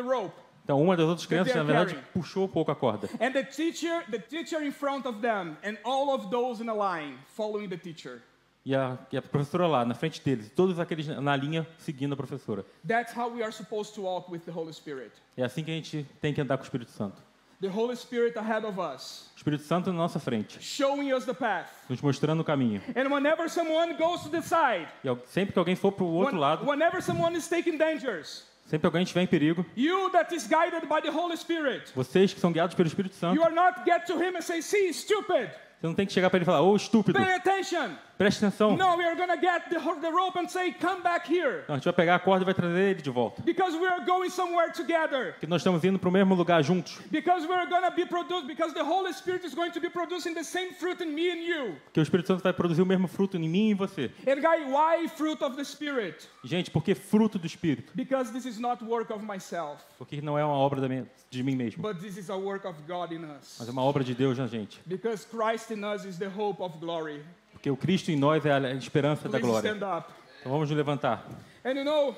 rope. então uma das outras crianças, they're na verdade, carrying. puxou um pouco a corda. And the teacher in front of them, and all of those in a line following the teacher. E a professora lá, na frente deles, todos aqueles na linha seguindo a professora. That's how we are supposed to walk with the Holy Spirit. É assim que a gente tem que andar com o Espírito Santo. The Holy Spirit ahead of us, O Espírito Santo na nossa frente, showing us the path. nos mostrando o caminho. And whenever someone goes to the side, E sempre que alguém for para o outro lado, whenever someone is taking dangers, sempre que alguém estiver em perigo, you that is guided by the Holy Spirit, vocês que são guiados pelo Espírito Santo, you are not get to him and say, see, stupid, você não tem que chegar para ele e falar, ô estúpido, pay attention. preste atenção. No, we are going to get the rope and say, come back here. Não, a gente vai pegar a corda e vai trazer ele de volta. Because we are going somewhere together. Porque nós estamos indo para o mesmo lugar juntos. Because we are going to be produced, because the Holy Spirit is going to be producing the same fruit in me and you. Porque o Espírito Santo vai produzir o mesmo fruto em mim e em você. And guys, why fruit of the Spirit? Gente, por que fruto do Espírito? Because this is not work of myself, Porque não é uma obra de mim mesmo, but this is a work of God in us. mas é uma obra de Deus na gente. Because Christ in us is the hope of glory. Porque o Cristo em nós é a esperança da Please glória. stand up. Então vamos nos levantar. And you know,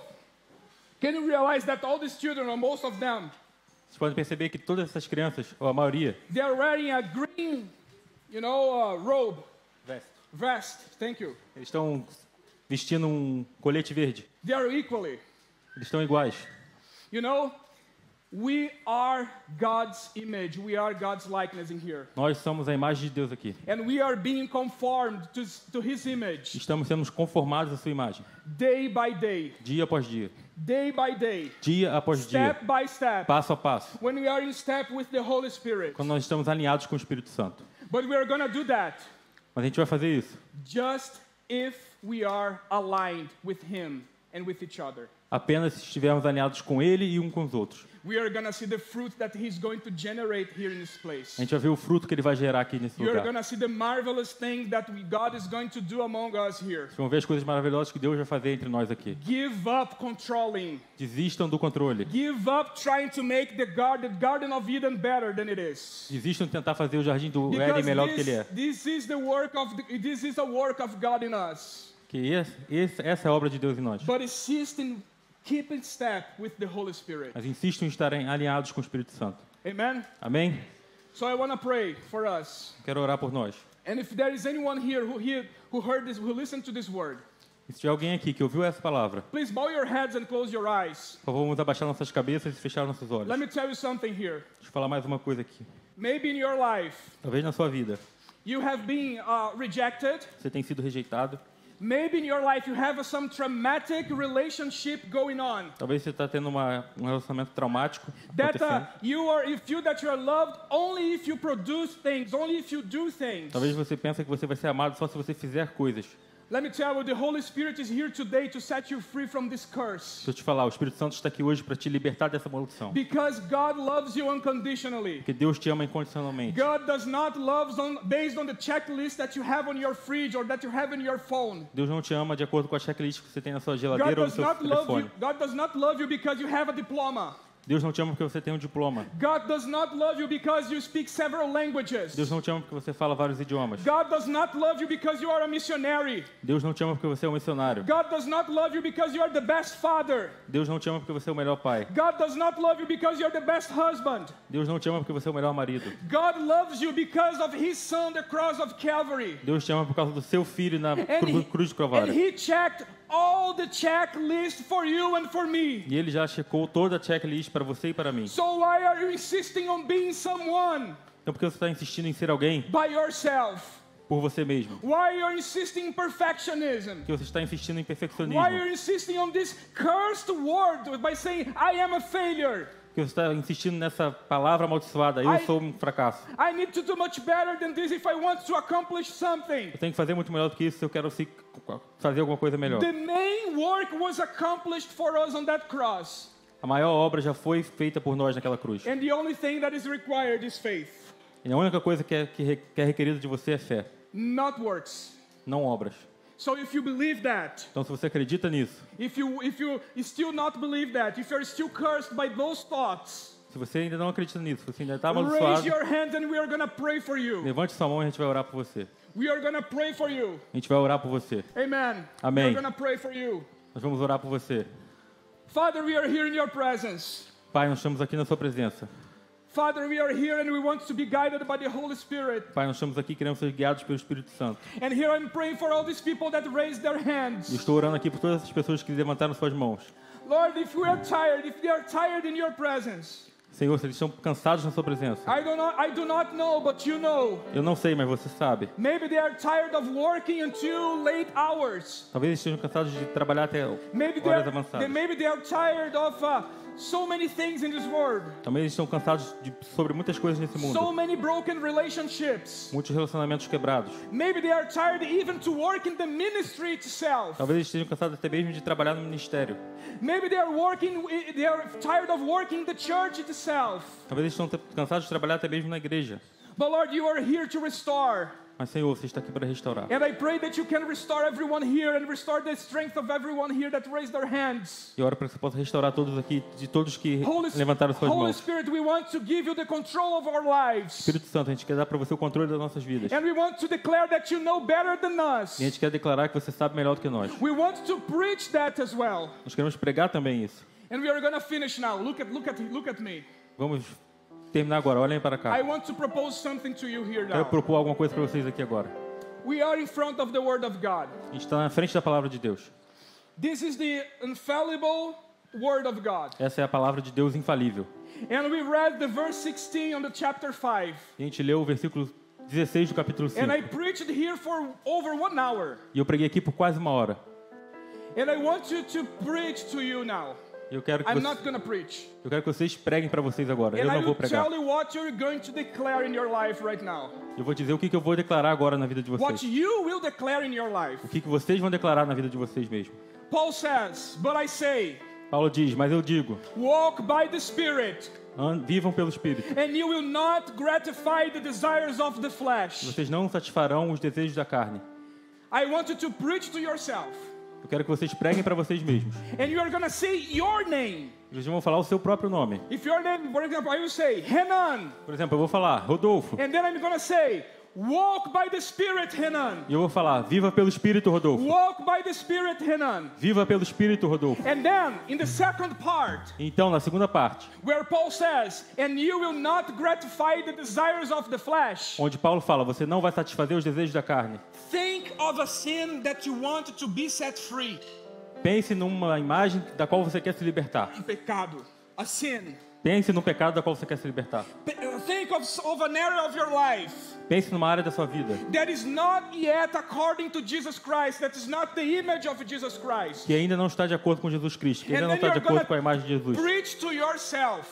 can you realize that all these children, or most of them, Vocês podem perceber que todas essas crianças, ou a maioria, they are wearing a green, robe, vest. Thank you. eles estão vestindo um colete verde. They are equally. Eles estão iguais. You know, We are God's image. We are God's likeness in here. Nós somos a imagem de Deus aqui. And we are being conformed to His image Estamos sendo conformados à sua imagem, day by day, dia após dia, day by day, dia após dia, step by step, passo a passo, when we are in step with the Holy Spirit. quando nós estamos alinhados com o Espírito Santo. But we are going to do that Mas a gente vai fazer isso just if we are aligned with Him and with each other. apenas se estivermos alinhados com Ele e um com os outros. We are going to see the fruit that He's going to generate here in this place. A gente vai ver o fruto que Ele vai gerar aqui nesse You are lugar. going to see the marvelous thing that God is going to do among us here. Vocês vão ver as coisas maravilhosas que Deus vai fazer entre nós aqui. Give up controlling. Desistam do controle. Give up trying to make the Garden of Eden better than it is. Desistam de tentar fazer o jardim do Éden Because melhor do que ele é. this is a work of God in us. Que essa é a obra de Deus em nós. But insist in keeping step with the Holy Spirit. Mas insistam em estarem alinhados com o Espírito Santo. Amen? Amém? So I want to pray for us. Quero orar por nós. And if there is anyone here who heard this, who listened to this word, E se tiver alguém aqui que ouviu essa palavra, please bow your heads and close your eyes. por favor, vamos abaixar nossas cabeças e fechar nossos olhos. Let me tell you something here. Deixa eu falar mais uma coisa aqui. Maybe in your life, Talvez na sua vida you have been rejected. você tenha sido rejeitado. Maybe in your life you have some traumatic relationship going on. Talvez você está tendo um relacionamento traumático That acontecendo. you feel that you are loved only if you produce things, only if you do things. Talvez você pense que você vai ser amado só se você fizer coisas. Let me tell you, the Holy Spirit is here today to set you free from this curse. Deixa eu te falar, o Espírito Santo está aqui hoje para te libertar dessa maldição. Because God loves you unconditionally. Porque Deus te ama incondicionalmente. God does not love based on the checklist that you have on your fridge or that you have in your phone. Deus não te ama de acordo com a checklist que você tem na sua God geladeira ou no does seu not love you. telefone. God does not love you because you have a diploma. Deus não te ama porque você tem um diploma. God does not love you because you speak several languages. Deus não te ama porque você fala vários idiomas. God does not love you because you are a missionary. Deus não te ama porque você é um missionário. God does not love you because you are the best father. Deus não te ama porque você é o melhor pai. God does not love you because you are the best husband. Deus não te ama porque você é o melhor marido. God loves you because of His Son, the cross of Calvary. Deus te ama por causa do seu filho na cruz de And Calvário. He checked all the checklist for you and for me. E ele já checou toda a checklist para você e para mim. So why are you insisting on being someone Então por que você está insistindo em ser alguém by yourself? por você mesmo? Why are you insisting in perfectionism? Porque você está insistindo em Why are perfeccionismo? you insisting on this cursed word by saying, I am a failure? Porque você está insistindo nessa palavra amaldiçoada, eu sou um fracasso. I need to do much better than this if I want to accomplish something. Eu tenho que fazer muito melhor do que isso se eu quero fazer alguma coisa melhor. The main work was accomplished for us on that cross. A maior obra já foi feita por nós naquela cruz. And the only thing that is required is faith, E a única coisa que é requerida de você é fé, not works. não obras. So if you believe that, Então se você acredita nisso, if you still not believe that, if you're still cursed by those thoughts, se você ainda não acredita nisso, se você ainda está raise amaldiçoado, your hands and we are going to pray for you. levante sua mão e a gente vai orar por você. We are going to pray for you. A gente vai orar por você. Amen. Amém. We are going to pray for you. Nós vamos orar por você. Father, we are here in your presence. Pai, nós estamos aqui na sua presença. Father, we are here and we want to be guided by the Holy Spirit. Pai, nós estamos aqui e queremos ser guiados pelo Espírito Santo. And here I'm praying for all these people that raised their E hands. estou orando aqui por todas essas pessoas que levantaram suas mãos. Lord, if we are tired, if they are tired in your presence, Senhor, se eles estão cansados na sua presença, I do not know, but you know. eu não sei, mas você sabe. Maybe they are tired of working until late hours. Talvez eles estejam cansados de trabalhar até Maybe horas avançadas. they are tired of so many things in this world. Também eles estão cansados sobre muitas coisas nesse So mundo. many broken relationships. Muitos relacionamentos quebrados. Maybe they are tired even to work in the ministry itself. Talvez eles estejam cansados até mesmo de trabalhar no ministério. Maybe they are tired of working in the church itself. Talvez eles estão cansados de trabalhar até mesmo na igreja. But Lord, you are here to restore. Mas, Senhor, você está aqui para restaurar. And I pray that you can restore everyone here and restore the strength of everyone here that raised their hands. E oro para que você possa restaurar todos aqui, de todos que Holy levantaram suas Holy mãos. Spirit, we want to give you the control of our lives. Espírito Santo, a gente quer dar para você o controle das nossas vidas. And we want to declare that you know better than us. E a gente quer declarar que você sabe melhor do que nós. We want to preach that as well. Nós queremos pregar também isso. And we are going to finish now. Look at me. Vamos terminar agora, olhem para I cá. want to propose something to you here Quero now. propor alguma coisa para vocês aqui agora. We are in front of the Word of God. A gente está na frente da palavra de Deus. This is the infallible Word of God. Essa é a palavra de Deus infalível. And we read the verse 16 on the chapter 5. E a gente leu o versículo 16 do capítulo 5. And I preached here for over 1 hour. E eu preguei aqui por quase 1 hora. And I want you to preach to you now. E eu quero que I'm not going to preach. vocês preguem para vocês agora. Eu And I não vou will pregar. tell you what you're going to declare in your life right now. Eu vou dizer o que eu vou declarar agora na vida de vocês. What you will declare in your life. O que vocês vão declarar na vida de vocês mesmos. Paul says, but I say, Paulo diz, mas eu digo, walk by the Spirit, vivam pelo Espírito. and you will not gratify the desires of the flesh. Vocês não satisfarão os desejos da carne. I want you to preach to yourself. Eu quero que vocês preguem para vocês mesmos. And you are going to say your name. Eles vão falar o seu próprio nome. If your name, for example, I will say Renan. Por exemplo, eu vou falar Rodolfo. And then I'm going to say, walk by the Spirit, Renan. E eu vou falar, viva pelo Espírito, Rodolfo. Walk by the Spirit, Renan. Viva pelo Espírito, Rodolfo. And then, in the second part, Então, na segunda parte, where Paul says, and you will not gratify the desires of the flesh. onde Paulo fala, você não vai satisfazer os desejos da carne. Think of a sin that you want to be set free. Pense numa imagem da qual você quer se libertar. Pecado. A sin. Pense no pecado da qual você quer se libertar. Think of an area of your life Pense numa área da sua vida that is not yet according to Jesus Christ, that is not the image of Jesus Christ. que ainda não está de acordo com Jesus Cristo, que ainda And não then está de you're gonna acordo com a imagem de Jesus. preach to yourself.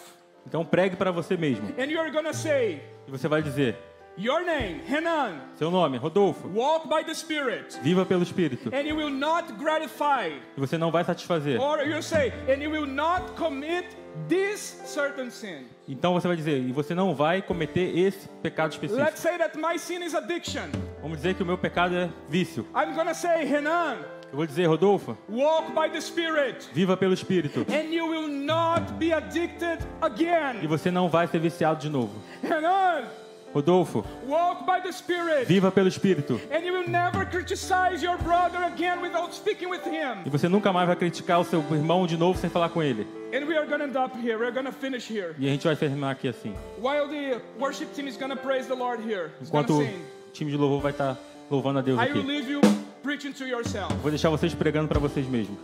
Então pregue para você mesmo. And you're going to say, E você vai dizer, your name, Renan, seu nome, Rodolfo, walk by the Spirit, viva pelo Espírito. and you will not gratify. E você não vai satisfazer. Or you say, and you will not commit this certain sin. Então você vai dizer, e você não vai cometer esse pecado específico. Let's say that my sin is addiction. Vamos dizer que o meu pecado é vício. I'm going to say, Renan, Eu vou dizer, Rodolfo, walk by the Spirit, viva pelo Espírito. and you will not be addicted E again. você não vai ser viciado de novo. Renan, Rodolfo, walk by the Spirit, viva pelo Espírito. and you will never criticize your brother again without speaking with him. E você nunca mais vai criticar o seu irmão de novo sem falar com ele. And we are going to end up here. We're going to finish here. E a gente vai terminar aqui assim. While the worship team is going to praise the Lord here. It's going Enquanto to o sing. time de louvor vai estar louvando a Deus I will aqui. leave you preaching to yourself. Vou deixar vocês pregando para vocês mesmos.